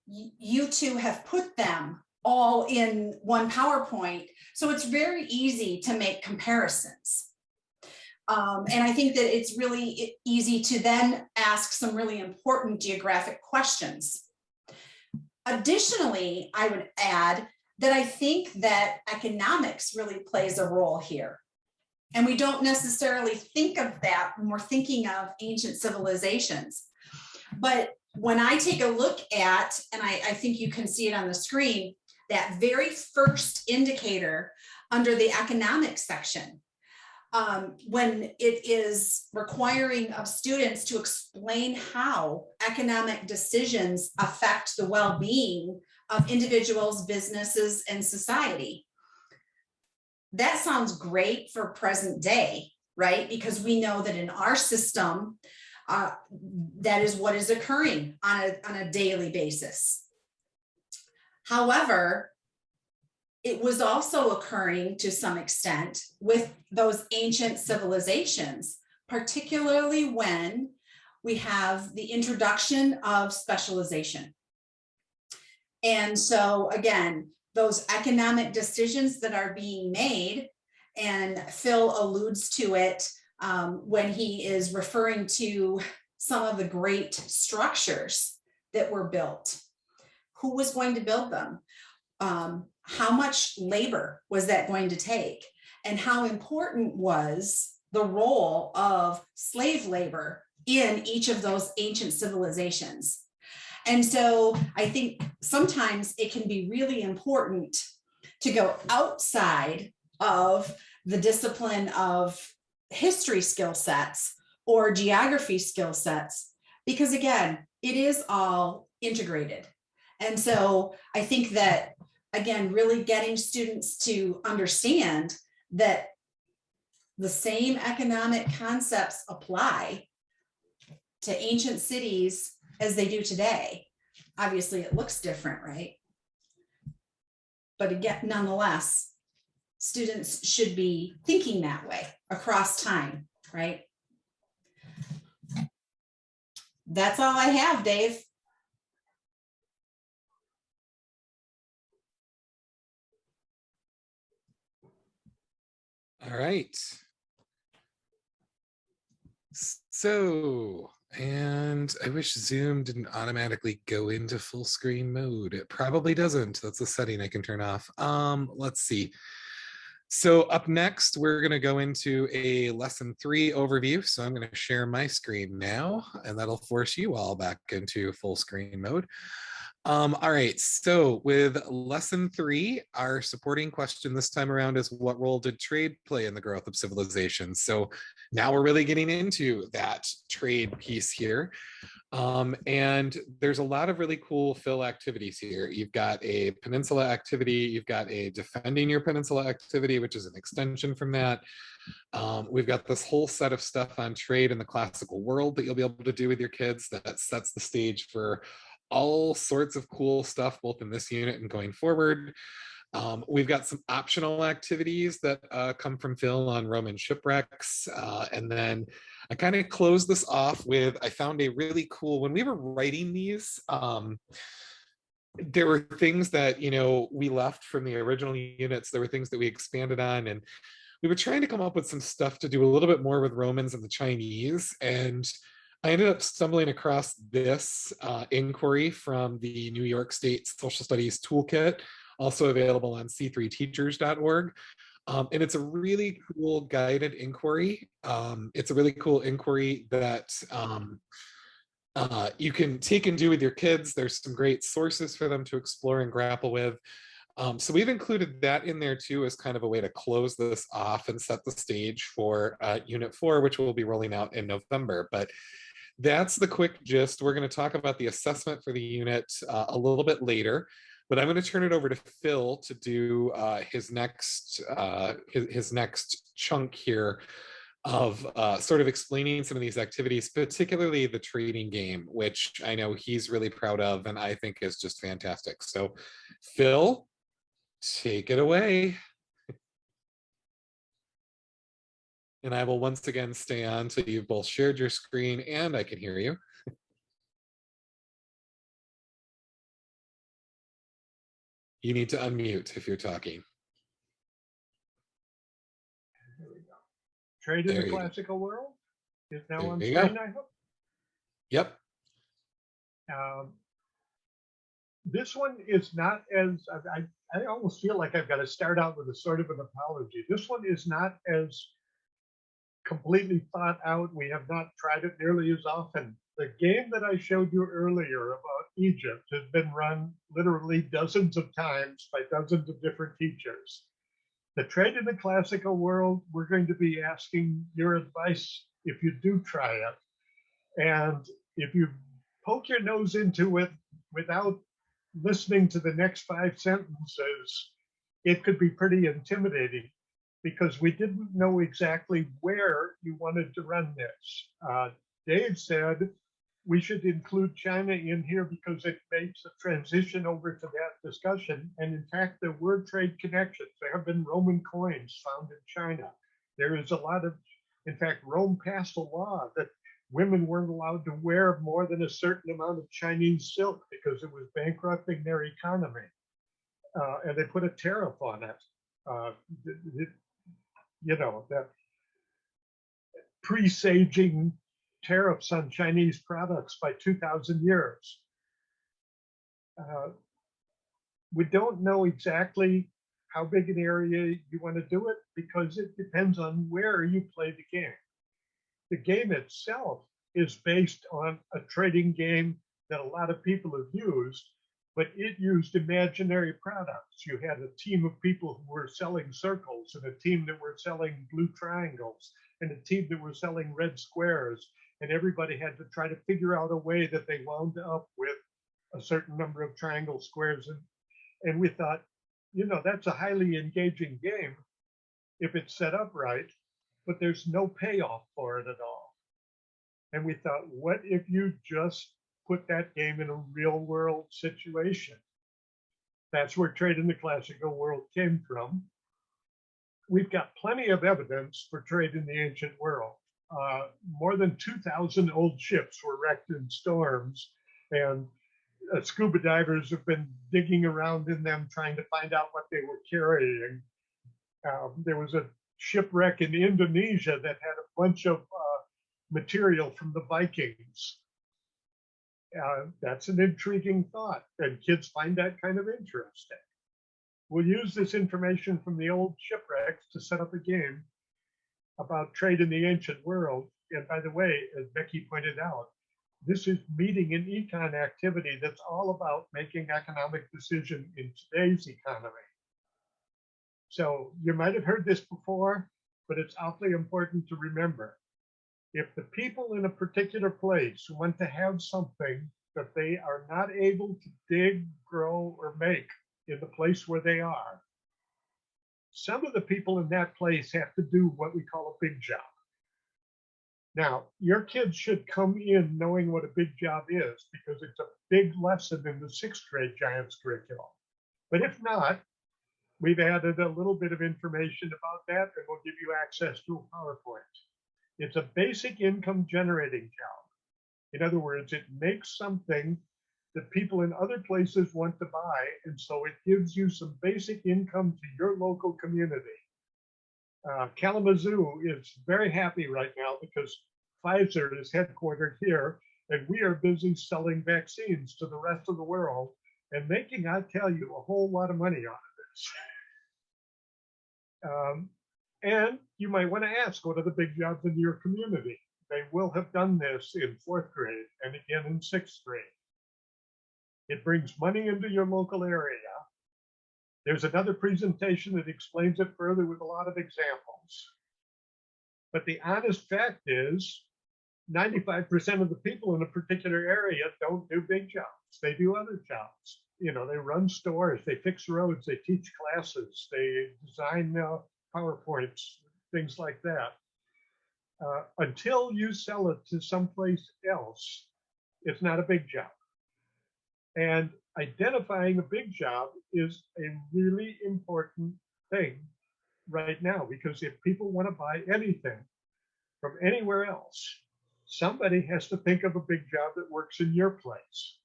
you two have put them all in one PowerPoint. So it's very easy to make comparisons. And I think that it's really easy to then ask some really important geographic questions. Additionally, I would add that I think that economics really plays a role here. And we don't necessarily think of that when we're thinking of ancient civilizations. But when I take a look at, and I think you can see it on the screen, that very first indicator under the economics section, when it is requiring of students to explain how economic decisions affect the well-being of individuals, businesses, and society. That sounds great for present day, right? Because we know that in our system, that is what is occurring on a daily basis. However, it was also occurring to some extent with those ancient civilizations, particularly when we have the introduction of specialization. And so again, those economic decisions that are being made, and Phil alludes to it when he is referring to some of the great structures that were built. Who was going to build them? How much labor was that going to take? And how important was the role of slave labor in each of those ancient civilizations? And so I think sometimes it can be really important to go outside of the discipline of history skill sets or geography skill sets, because again, it is all integrated. And so I think that, again, really getting students to understand that the same economic concepts apply to ancient cities as they do today. Obviously, it looks different, right? But again, nonetheless, students should be thinking that way across time, right? That's all I have, Dave. All right. So, and I wish Zoom didn't automatically go into full screen mode. It probably doesn't. That's a setting I can turn off. Let's see. So up next, we're going to go into a lesson 3 overview. So I'm going to share my screen now, and that'll force you all back into full screen mode. All right, so with lesson 3, our supporting question this time around is, what role did trade play in the growth of civilization? So now we're really getting into that trade piece here. And there's a lot of really cool fill activities here. You've got a peninsula activity, you've got a defending your peninsula activity, which is an extension from that. We've got this whole set of stuff on trade in the classical world that you'll be able to do with your kids that sets the stage for all sorts of cool stuff, both in this unit and going forward. We've got some optional activities that come from Phil on Roman shipwrecks. And then I kind of closed this off with, I found a really cool, when we were writing these, there were things that, we left from the original units. There were things that we expanded on, and we were trying to come up with some stuff to do a little bit more with Romans and the Chinese. And I ended up stumbling across this inquiry from the New York State Social Studies Toolkit, also available on c3teachers.org. And it's a really cool guided inquiry. It's a really cool inquiry that You can take and do with your kids. There's some great sources for them to explore and grapple with. So we've included that in there too as kind of a way to close this off and set the stage for Unit 4, which will be rolling out in November. But that's the quick gist. We're going to talk about the assessment for the unit a little bit later, but I'm going to turn it over to Phil to do his next chunk here of sort of explaining some of these activities, particularly the trading game, which I know he's really proud of and I think is just fantastic. So Phil, take it away. And I will once again stay on till you've both shared your screen and I can hear you. You need to unmute if you're talking. There we go. Trade in There the you go. classical world is now There on you screen, go. I hope. Yep. This one is not as, I almost feel like I've got to start out with a sort of an apology. This one is not as completely thought out. We have not tried it nearly as often. The game that I showed you earlier about Egypt has been run literally dozens of times by dozens of different teachers. The trade in the classical world, we're going to be asking your advice if you do try it. And if you poke your nose into it without listening to the next 5 sentences, it could be pretty intimidating because we didn't know exactly where you wanted to run this. Dave said we should include China in here because it makes a transition over to that discussion. And in fact, there were trade connections. There have been Roman coins found in China. There is a lot of, in fact, Rome passed a law that women weren't allowed to wear more than a certain amount of Chinese silk because it was bankrupting their economy. And they put a tariff on it. You know, that presaging tariffs on Chinese products by 2,000 years. We don't know exactly how big an area you want to do it because it depends on where you play the game. The game itself is based on a trading game that a lot of people have used, but it used imaginary products. You had a team of people who were selling circles and a team that were selling blue triangles and a team that were selling red squares. And everybody had to try to figure out a way that they wound up with a certain number of triangle squares. And we thought, you know, that's a highly engaging game if it's set up right, but there's no payoff for it at all. And we thought, what if you just put that game in a real world situation? That's where trade in the classical world came from. We've got plenty of evidence for trade in the ancient world. More than 2,000 old ships were wrecked in storms, and scuba divers have been digging around in them trying to find out what they were carrying. There was a shipwreck in Indonesia that had a bunch of material from the Vikings. That's an intriguing thought, and kids find that kind of interesting. We'll use this information from the old shipwrecks to set up a game about trade in the ancient world. And by the way, as Becky pointed out, this is meeting an econ activity that's all about making economic decisions in today's economy. So you might have heard this before, but it's awfully important to remember. If the people in a particular place want to have something that they are not able to dig, grow, or make in the place where they are, some of the people in that place have to do what we call a big job. Now, your kids should come in knowing what a big job is because it's a big lesson in the 6th grade Giants curriculum. But if not, we've added a little bit of information about that and we'll give you access to a PowerPoint. It's a basic income generating job. In other words, it makes something that people in other places want to buy, and so it gives you some basic income to your local community. Kalamazoo is very happy right now because Pfizer is headquartered here, and we are busy selling vaccines to the rest of the world and making, I tell you, a whole lot of money out of this. And you might want to ask, what are the big jobs in your community? they will have done this in 4th grade and again in 6th grade. It brings money into your local area. There's another presentation that explains it further with a lot of examples. But the honest fact is 95% of the people in a particular area don't do big jobs. They do other jobs. You know, they run stores, they fix roads, they teach classes, they design PowerPoints, things like that. Until you sell it to someplace else, it's not a big job. And identifying a big job is a really important thing right now, because if people want to buy anything from anywhere else, somebody has to think of a big job that works in your place.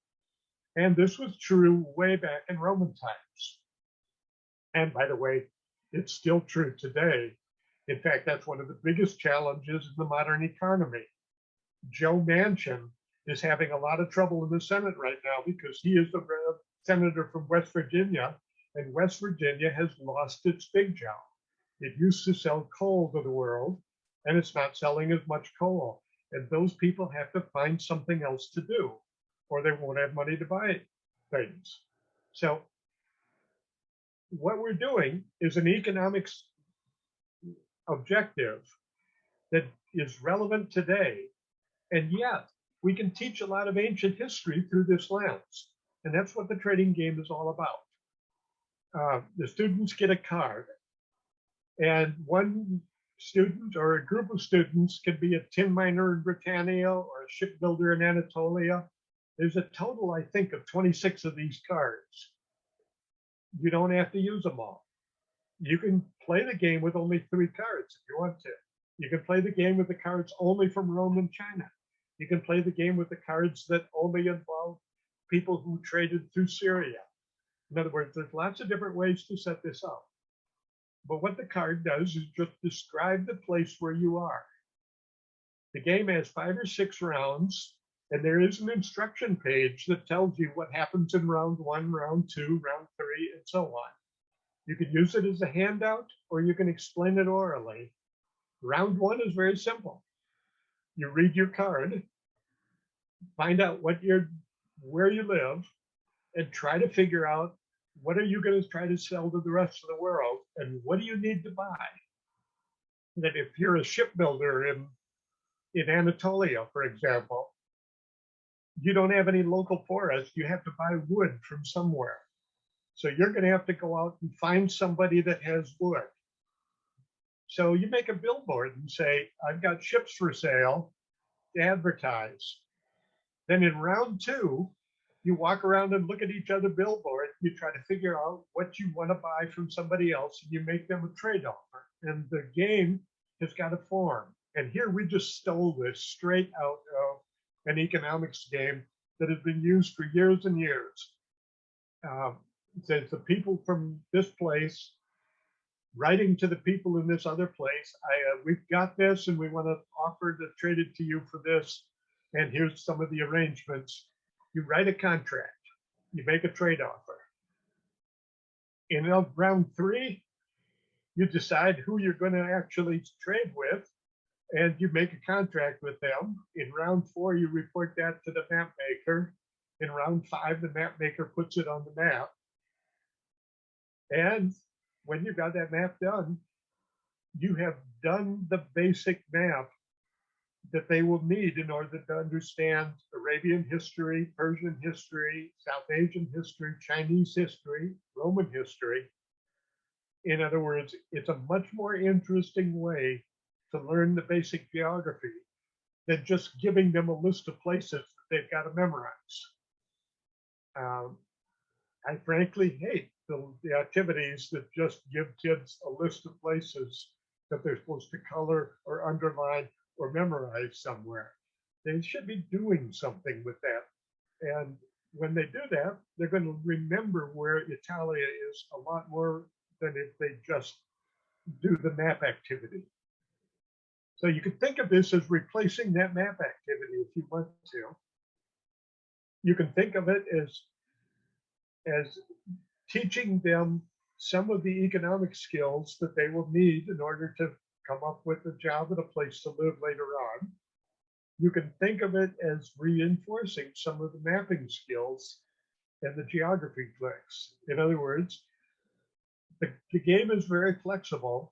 And this was true way back in Roman times. And by the way, it's still true today. In fact, that's one of the biggest challenges in the modern economy. Joe Manchin is having a lot of trouble in the Senate right now because he is a senator from West Virginia, and West Virginia has lost its big job. It used to sell coal to the world, and it's not selling as much coal. And those people have to find something else to do, or they won't have money to buy things. So what we're doing is an economics objective that is relevant today, and yet we can teach a lot of ancient history through this lens. And that's what the trading game is all about. The students get a card, and one student or a group of students can be a tin miner in Britannia or a shipbuilder in Anatolia. There's a total, I think, of 26 of these cards. You don't have to use them all. You can play the game with only 3 cards if you want to. You can play the game with the cards only from Rome and China. You can play the game with the cards that only involve people who traded through Syria. In other words, there's lots of different ways to set this up. But what the card does is just describe the place where you are. The game has 5 or 6 rounds, and there is an instruction page that tells you what happens in round 1, round 2, round 3, and so on. You can use it as a handout, or you can explain it orally. Round 1 is very simple. You read your card, find out where you live, and try to figure out what are you going to try to sell to the rest of the world, and what do you need to buy? That if you're a shipbuilder in Anatolia, for example, you don't have any local forest, you have to buy wood from somewhere. So you're going to have to go out and find somebody that has wood. So you make a billboard and say, I've got ships for sale to advertise. Then in round 2, you walk around and look at each other billboard. You try to figure out what you want to buy from somebody else, and you make them a trade offer. And the game has got a form. And here we just stole this straight out of an economics game that has been used for years and years. It says the people from this place writing to the people in this other place, we've got this and we want to offer to trade it to you for this. And here's some of the arrangements. You write a contract, you make a trade offer. In round 3, you decide who you're going to actually trade with, and you make a contract with them. In round 4, you report that to the map maker. In round 5, the map maker puts it on the map. And when you got that map done, you have done the basic map that they will need in order to understand Arabian history, Persian history, South Asian history, Chinese history, Roman history. In other words, it's a much more interesting way to learn the basic geography than just giving them a list of places that they've got to memorize. I frankly hate the activities that just give kids a list of places that they're supposed to color or underline or memorize somewhere. They should be doing something with that. And when they do that, they're going to remember where Italia is a lot more than if they just do the map activity. So you could think of this as replacing that map activity if you want to. You can think of it as teaching them some of the economic skills that they will need in order to come up with a job and a place to live later on. you can think of it as reinforcing some of the mapping skills and the geography clicks. In other words, the game is very flexible.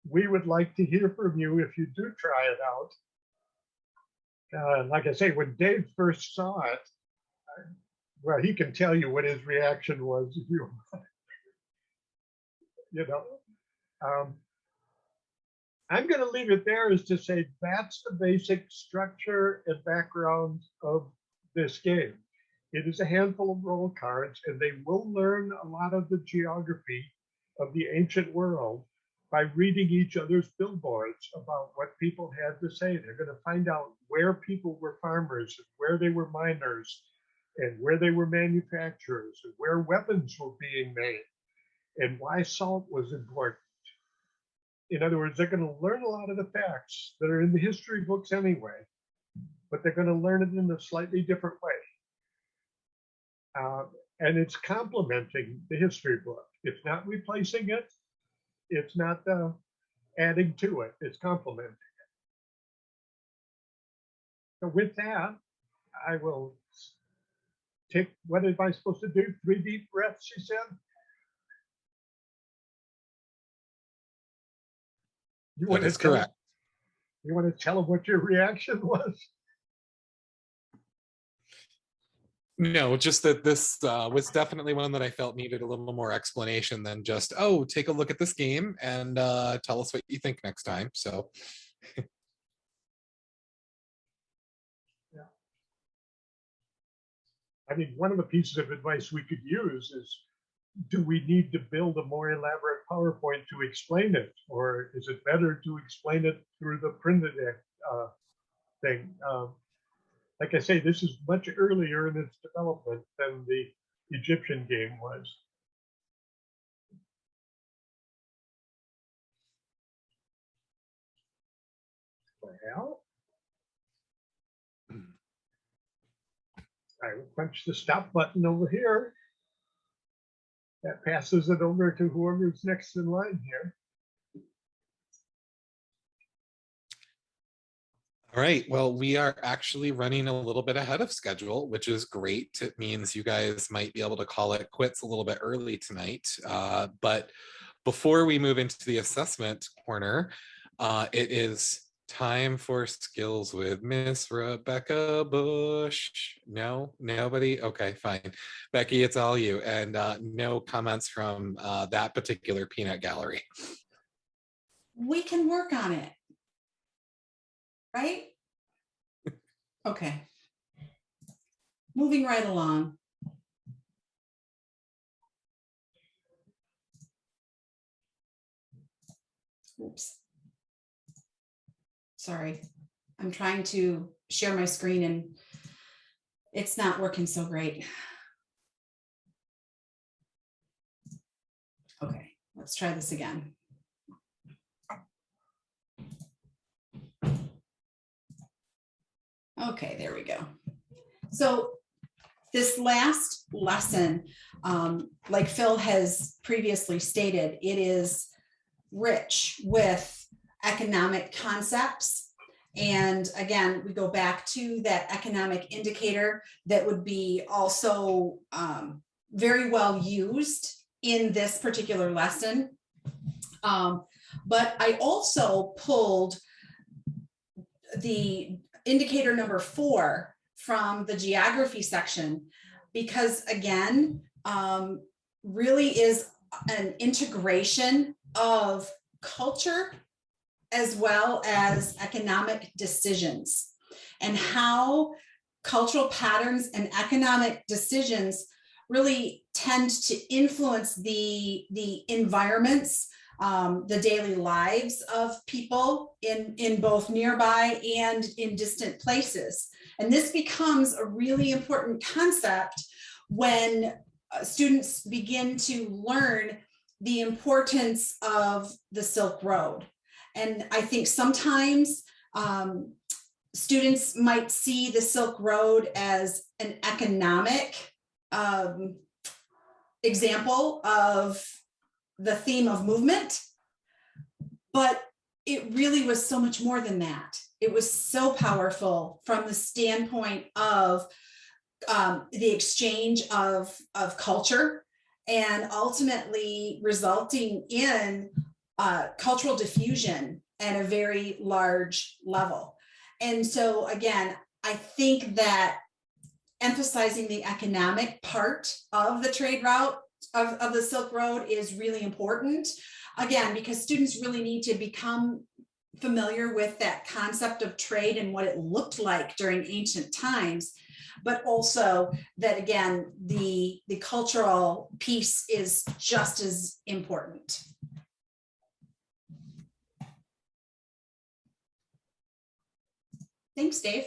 We would like to hear from you if you do try it out. Like I say, when Dave first saw it, well, he can tell you what his reaction was. If you know, I'm going to leave it there as to say that's the basic structure and background of this game. It is a handful of roll cards, and they will learn a lot of the geography of the ancient world by reading each other's billboards about what people had to say. They're going to find out where people were farmers, and where they were miners, and where they were manufacturers, and where weapons were being made, and why salt was important. In other words, they're going to learn a lot of the facts that are in the history books anyway, but they're going to learn it in a slightly different way. And it's complementing the history book. It's not replacing it. It's not adding to it. It's complementing it. So with that, I will take, what am I supposed to do? 3 deep breaths, she said? That is correct. You want to tell them what your reaction was? No, just that this was definitely one that I felt needed a little more explanation than just, oh, take a look at this game and tell us what you think next time. So. Yeah. I mean, one of the pieces of advice we could use is, do we need to build a more elaborate PowerPoint to explain it? Or is it better to explain it through the printed thing? Like I say, this is much earlier in its development than the Egyptian game was. Well, I will punch the stop button over here. That passes it over to whoever's next in line here. All right, well, we are actually running a little bit ahead of schedule, which is great. It means you guys might be able to call it quits a little bit early tonight. But before we move into the assessment corner, it is time for skills with Miss Rebecca Bush. No, nobody? Okay, fine. Becky, it's all you. And no comments from that particular peanut gallery. We can work on it. Right? Okay. Moving right along. Oops. Sorry. I'm trying to share my screen and it's not working so great. Okay, let's try this again. Okay, there we go. So this last lesson, like Phil has previously stated, it is rich with economic concepts. And again, we go back to that economic indicator that would be also very well used in this particular lesson. But I also pulled the indicator number 4 from the geography section, because again, really is an integration of culture as well as economic decisions, and how cultural patterns and economic decisions really tend to influence the environments, the daily lives of people in both nearby and in distant places. And this becomes a really important concept when students begin to learn the importance of the Silk Road. And I think sometimes students might see the Silk Road as an economic example of the theme of movement, but it really was so much more than that. It was so powerful from the standpoint of the exchange of culture, and ultimately resulting in cultural diffusion at a very large level. And so again, I think that emphasizing the economic part of the trade route of the Silk Road is really important. Again, because students really need to become familiar with that concept of trade and what it looked like during ancient times, but also that, again, the cultural piece is just as important. Thanks, Dave.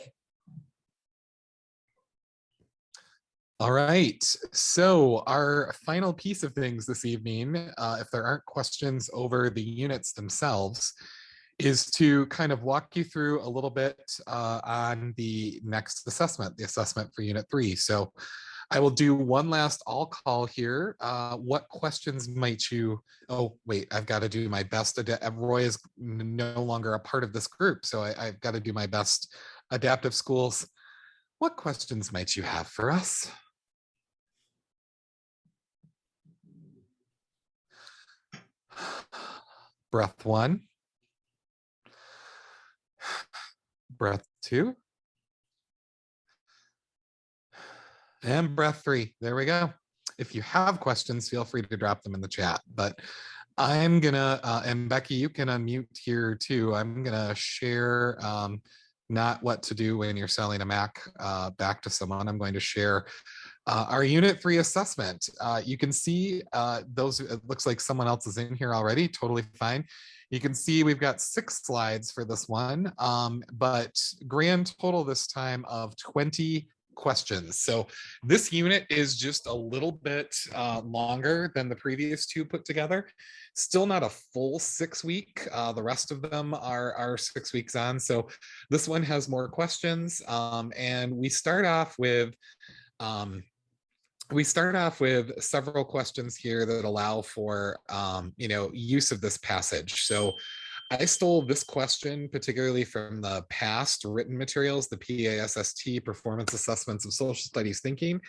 All right, so our final piece of things this evening, if there aren't questions over the units themselves, is to kind of walk you through a little bit on the next assessment, the assessment for Unit 3. So I will do one last all call here. What questions might you, oh, wait, I've got to do my best. Roy is no longer a part of this group, so I've got to do my best. Adaptive Schools, what questions might you have for us? Breath 1. Breath 2. And breath 3. There we go. If you have questions, feel free to drop them in the chat. But I'm gonna, and Becky, you can unmute here too. I'm gonna share not what to do when you're selling a Mac back to someone. I'm going to share our Unit 3 assessment. You can see those, it looks like someone else is in here already, totally fine. You can see we've got 6 slides for this one, but grand total this time of 20 questions. So this unit is just a little bit longer than the previous 2 put together. Still not a full 6 week. The rest of them are 6 weeks on. So this one has more questions. And we start off with several questions here that allow for use of this passage. So I stole this question particularly from the past written materials, the PASST Performance Assessments of Social Studies Thinking.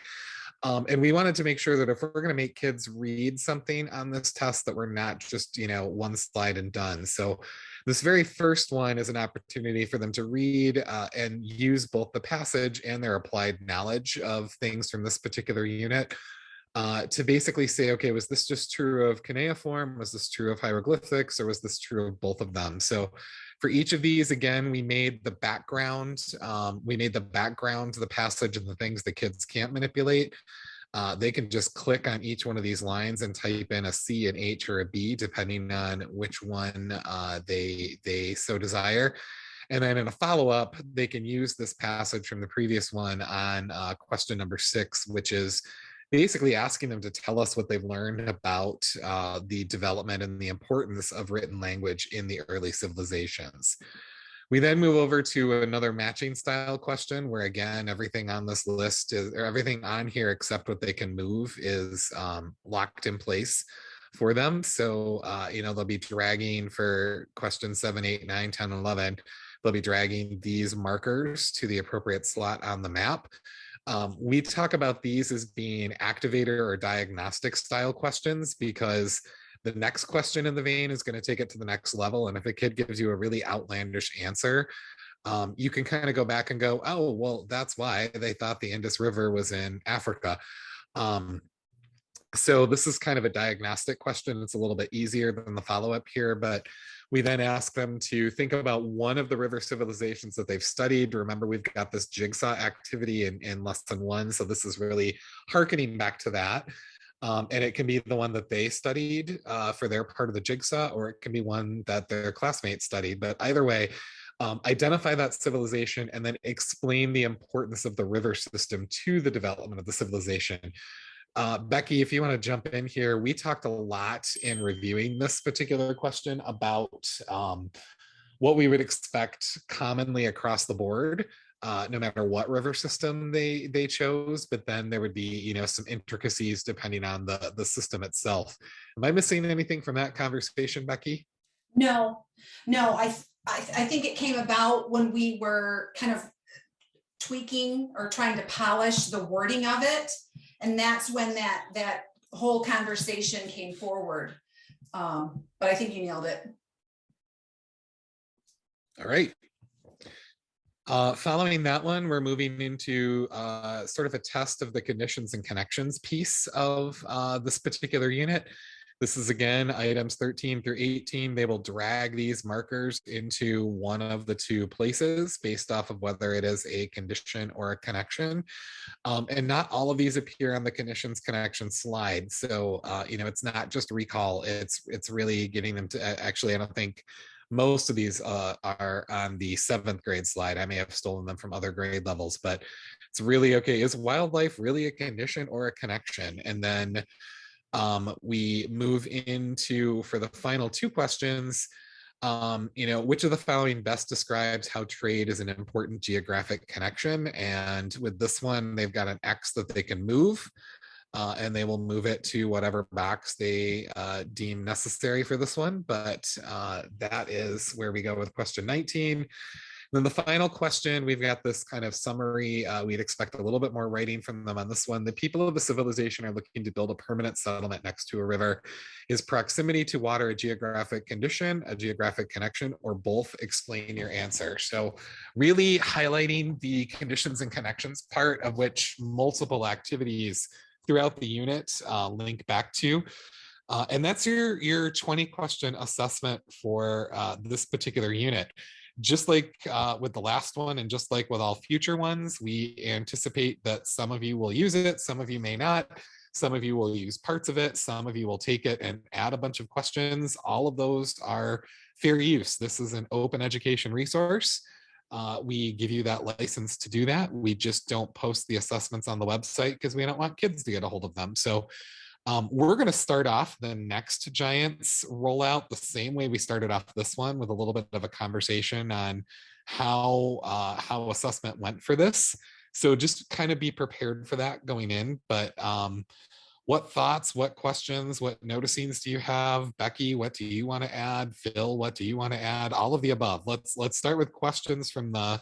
And we wanted to make sure that if we're going to make kids read something on this test, that we're not just, one slide and done. So this very first one is an opportunity for them to read and use both the passage and their applied knowledge of things from this particular unit to basically say, okay, was this just true of cuneiform? Was this true of hieroglyphics? Or was this true of both of them? So for each of these, again, we made the background to the passage and the things the kids can't manipulate. They can just click on each one of these lines and type in a C, an H, or a B, depending on which one they so desire. And then in a follow-up, they can use this passage from the previous one on question number 6, which is basically asking them to tell us what they've learned about the development and the importance of written language in the early civilizations. We then move over to another matching style question where, again, everything on this list is, or everything on here except what they can move is locked in place for them. So, they'll be dragging for questions 7, 8, 9, 10, 11. They'll be dragging these markers to the appropriate slot on the map. We talk about these as being activator or diagnostic style questions because the next question in the vein is going to take it to the next level. And if a kid gives you a really outlandish answer, you can kind of go back and go, oh, well, that's why they thought the Indus River was in Africa. So this is kind of a diagnostic question. It's a little bit easier than the follow-up here, but we then ask them to think about one of the river civilizations that they've studied. Remember, we've got this jigsaw activity in lesson 1. So this is really hearkening back to that. And it can be the one that they studied for their part of the jigsaw, or it can be one that their classmates studied. But either way, identify that civilization and then explain the importance of the river system to the development of the civilization. Becky, if you want to jump in here, we talked a lot in reviewing this particular question about what we would expect commonly across the board, no matter what river system they chose, but then there would be, some intricacies depending on the system itself. Am I missing anything from that conversation, Becky? No, no, I think it came about when we were kind of tweaking or trying to polish the wording of it. And that's when that whole conversation came forward. But I think you nailed it. All right. Following that one, we're moving into sort of a test of the conditions and connections piece of this particular unit. This is again, items 13 through 18. They will drag these markers into one of the two places based off of whether it is a condition or a connection. And not all of these appear on the conditions connection slide. So, it's not just recall, it's really getting them to, actually, I don't think most of these are on the 7th grade slide. I may have stolen them from other grade levels, but it's really, okay, is wildlife really a condition or a connection? And then we move into, for the final two questions, which of the following best describes how trade is an important geographic connection? And with this one, they've got an X that they can move, and they will move it to whatever box they deem necessary for this one. But that is where we go with question 19. Then the final question, we've got this kind of summary. We'd expect a little bit more writing from them on this one. The people of a civilization are looking to build a permanent settlement next to a river. Is proximity to water a geographic condition, a geographic connection, or both? Explain your answer. So really highlighting the conditions and connections part, of which multiple activities throughout the unit link back to. And that's your 20 question assessment for this particular unit. Just like with the last one, and just like with all future ones, we anticipate that some of you will use it, some of you may not, some of you will use parts of it, some of you will take it and add a bunch of questions. All of those are fair use. This is an open education resource. We give you that license to do that. We just don't post the assessments on the website because we don't want kids to get a hold of them. So we're going to start off the next Giants rollout the same way we started off this one, with a little bit of a conversation on how assessment went for this. So just kind of be prepared for that going in. But what thoughts, what questions, what noticings do you have? Becky, what do you want to add? Phil, what do you want to add? All of the above. Let's start with questions from the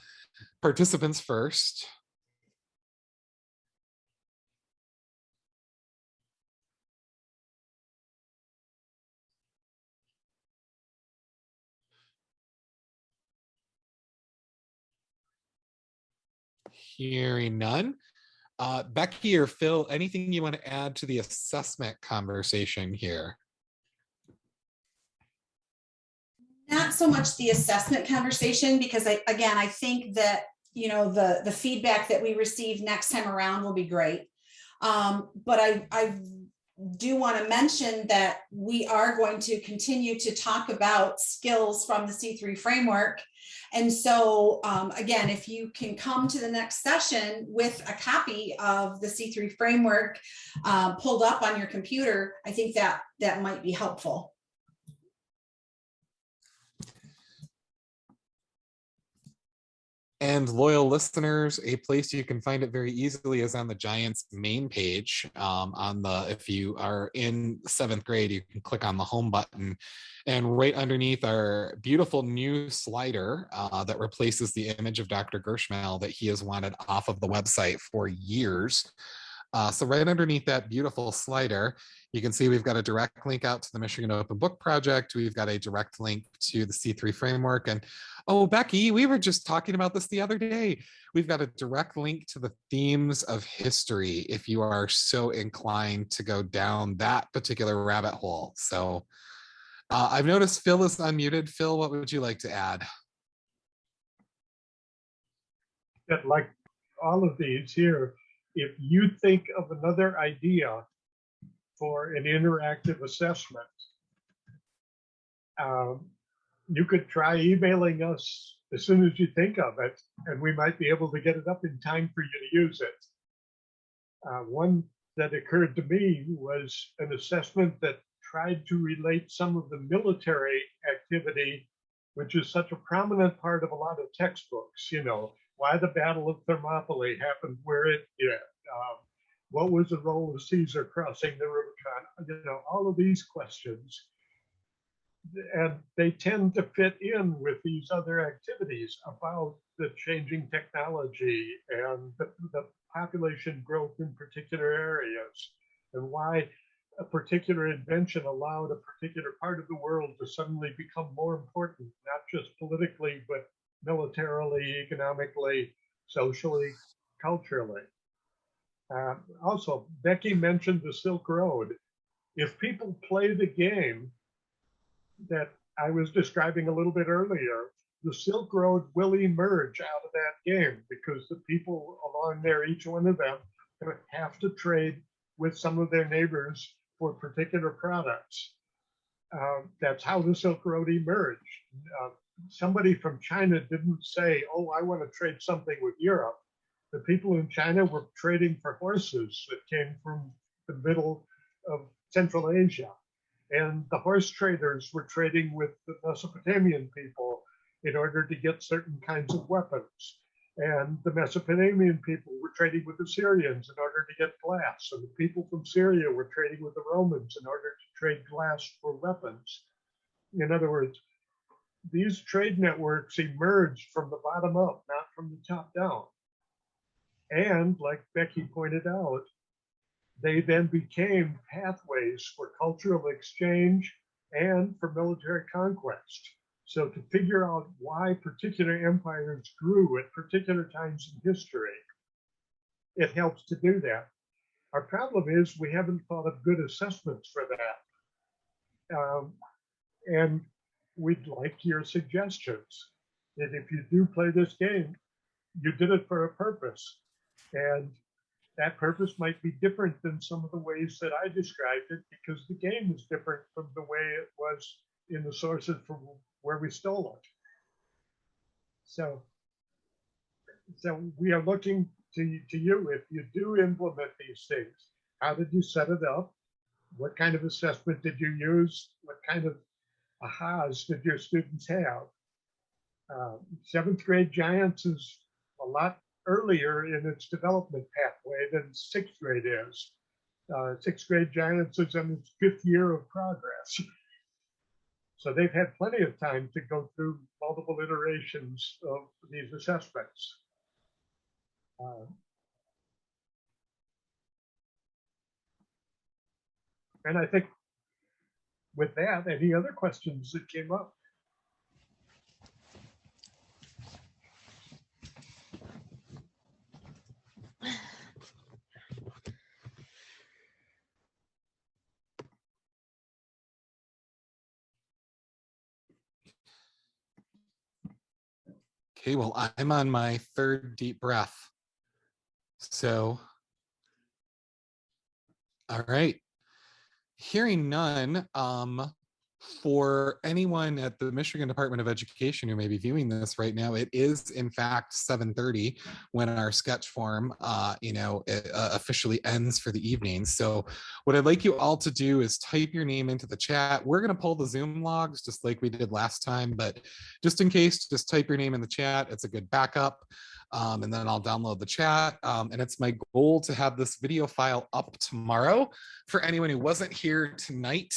participants first. Hearing none. Becky or Phil, anything you want to add to the assessment conversation here? Not so much the assessment conversation, because I think that, the feedback that we receive next time around will be great. But I do want to mention that we are going to continue to talk about skills from the C3 framework. And so, again, if you can come to the next session with a copy of the C3 framework pulled up on your computer, I think that might be helpful. And loyal listeners, a place you can find it very easily is on the Giants main page. If you are in 7th grade, you can click on the home button, and right underneath our beautiful new slider that replaces the image of Dr. Gershmel that he has wanted off of the website for years. So right underneath that beautiful slider, you can see we've got a direct link out to the Michigan Open Book Project. We've got a direct link to the C3 framework. And oh, Becky, we were just talking about this the other day. We've got a direct link to the themes of history if you are so inclined to go down that particular rabbit hole. So I've noticed Phil is unmuted. Phil, what would you like to add? Yeah, like all of these here, if you think of another idea for an interactive assessment, you could try emailing us as soon as you think of it, and we might be able to get it up in time for you to use it. One that occurred to me was an assessment that tried to relate some of the military activity, which is such a prominent part of a lot of textbooks, why the Battle of Thermopylae happened where it did. What was the role of Caesar crossing the Rubicon? All of these questions. and they tend to fit in with these other activities about the changing technology and the population growth in particular areas, and why a particular invention allowed a particular part of the world to suddenly become more important, not just politically, but militarily, economically, socially, culturally. Also, Becky mentioned the Silk Road. If people play the game that I was describing a little bit earlier, the Silk Road will emerge out of that game, because the people along there, each one of them, have to trade with some of their neighbors for particular products. That's how the Silk Road emerged. Somebody from China didn't say, oh, I want to trade something with Europe. The people in China were trading for horses that came from the middle of Central Asia. And the horse traders were trading with the Mesopotamian people in order to get certain kinds of weapons. And the Mesopotamian people were trading with the Syrians in order to get glass. And the people from Syria were trading with the Romans in order to trade glass for weapons. In other words, these trade networks emerged from the bottom up, not from the top down. And like Becky pointed out, they then became pathways for cultural exchange and for military conquest. So to figure out why particular empires grew at particular times in history, it helps to do that. Our problem is we haven't thought of good assessments for that. And we'd like your suggestions. That if you do play this game, you did it for a purpose. And that purpose might be different than some of the ways that I described it, because the game is different from the way it was in the sources from where we stole it. So we are looking to you, if you do implement these things, how did you set it up? What kind of assessment did you use? What kind of ahas did your students have? 7th grade Giants is a lot earlier in its development pathway than 6th grade is. 6th grade Giants is in its 5th year of progress. So they've had plenty of time to go through multiple iterations of these assessments. And I think with that, any other questions that came up? Okay, well, I'm on my 3rd deep breath. So, all right. Hearing none, for anyone at the Michigan Department of Education who may be viewing this right now, it is in fact 7:30 when our sketch form, officially ends for the evening. So what I'd like you all to do is type your name into the chat. We're going to pull the Zoom logs just like we did last time, but just in case, just type your name in the chat. It's a good backup. And then I'll download the chat. And it's my goal to have this video file up tomorrow for anyone who wasn't here tonight.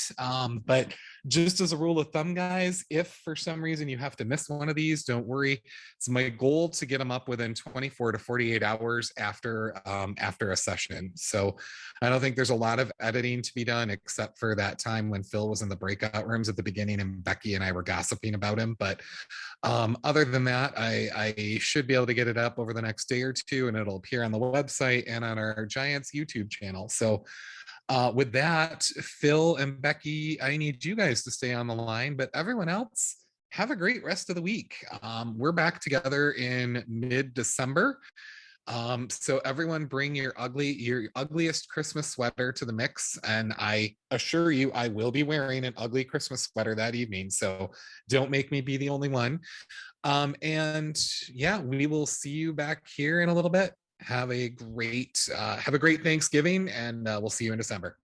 But just as a rule of thumb, guys, if for some reason you have to miss one of these, don't worry. It's my goal to get them up within 24 to 48 hours after a session. So I don't think there's a lot of editing to be done, except for that time when Phil was in the breakout rooms at the beginning and Becky and I were gossiping about him. But other than that, I should be able to get it up over the next day or two, and it'll appear on the website and on our Giants YouTube channel. So with that, Phil and Becky, I need you guys to stay on the line, but everyone else, have a great rest of the week. We're back together in mid-December. So everyone bring your ugliest Christmas sweater to the mix. And I assure you, I will be wearing an ugly Christmas sweater that evening. So don't make me be the only one. And yeah, we will see you back here in a little bit. Have a great Thanksgiving, and we'll see you in December.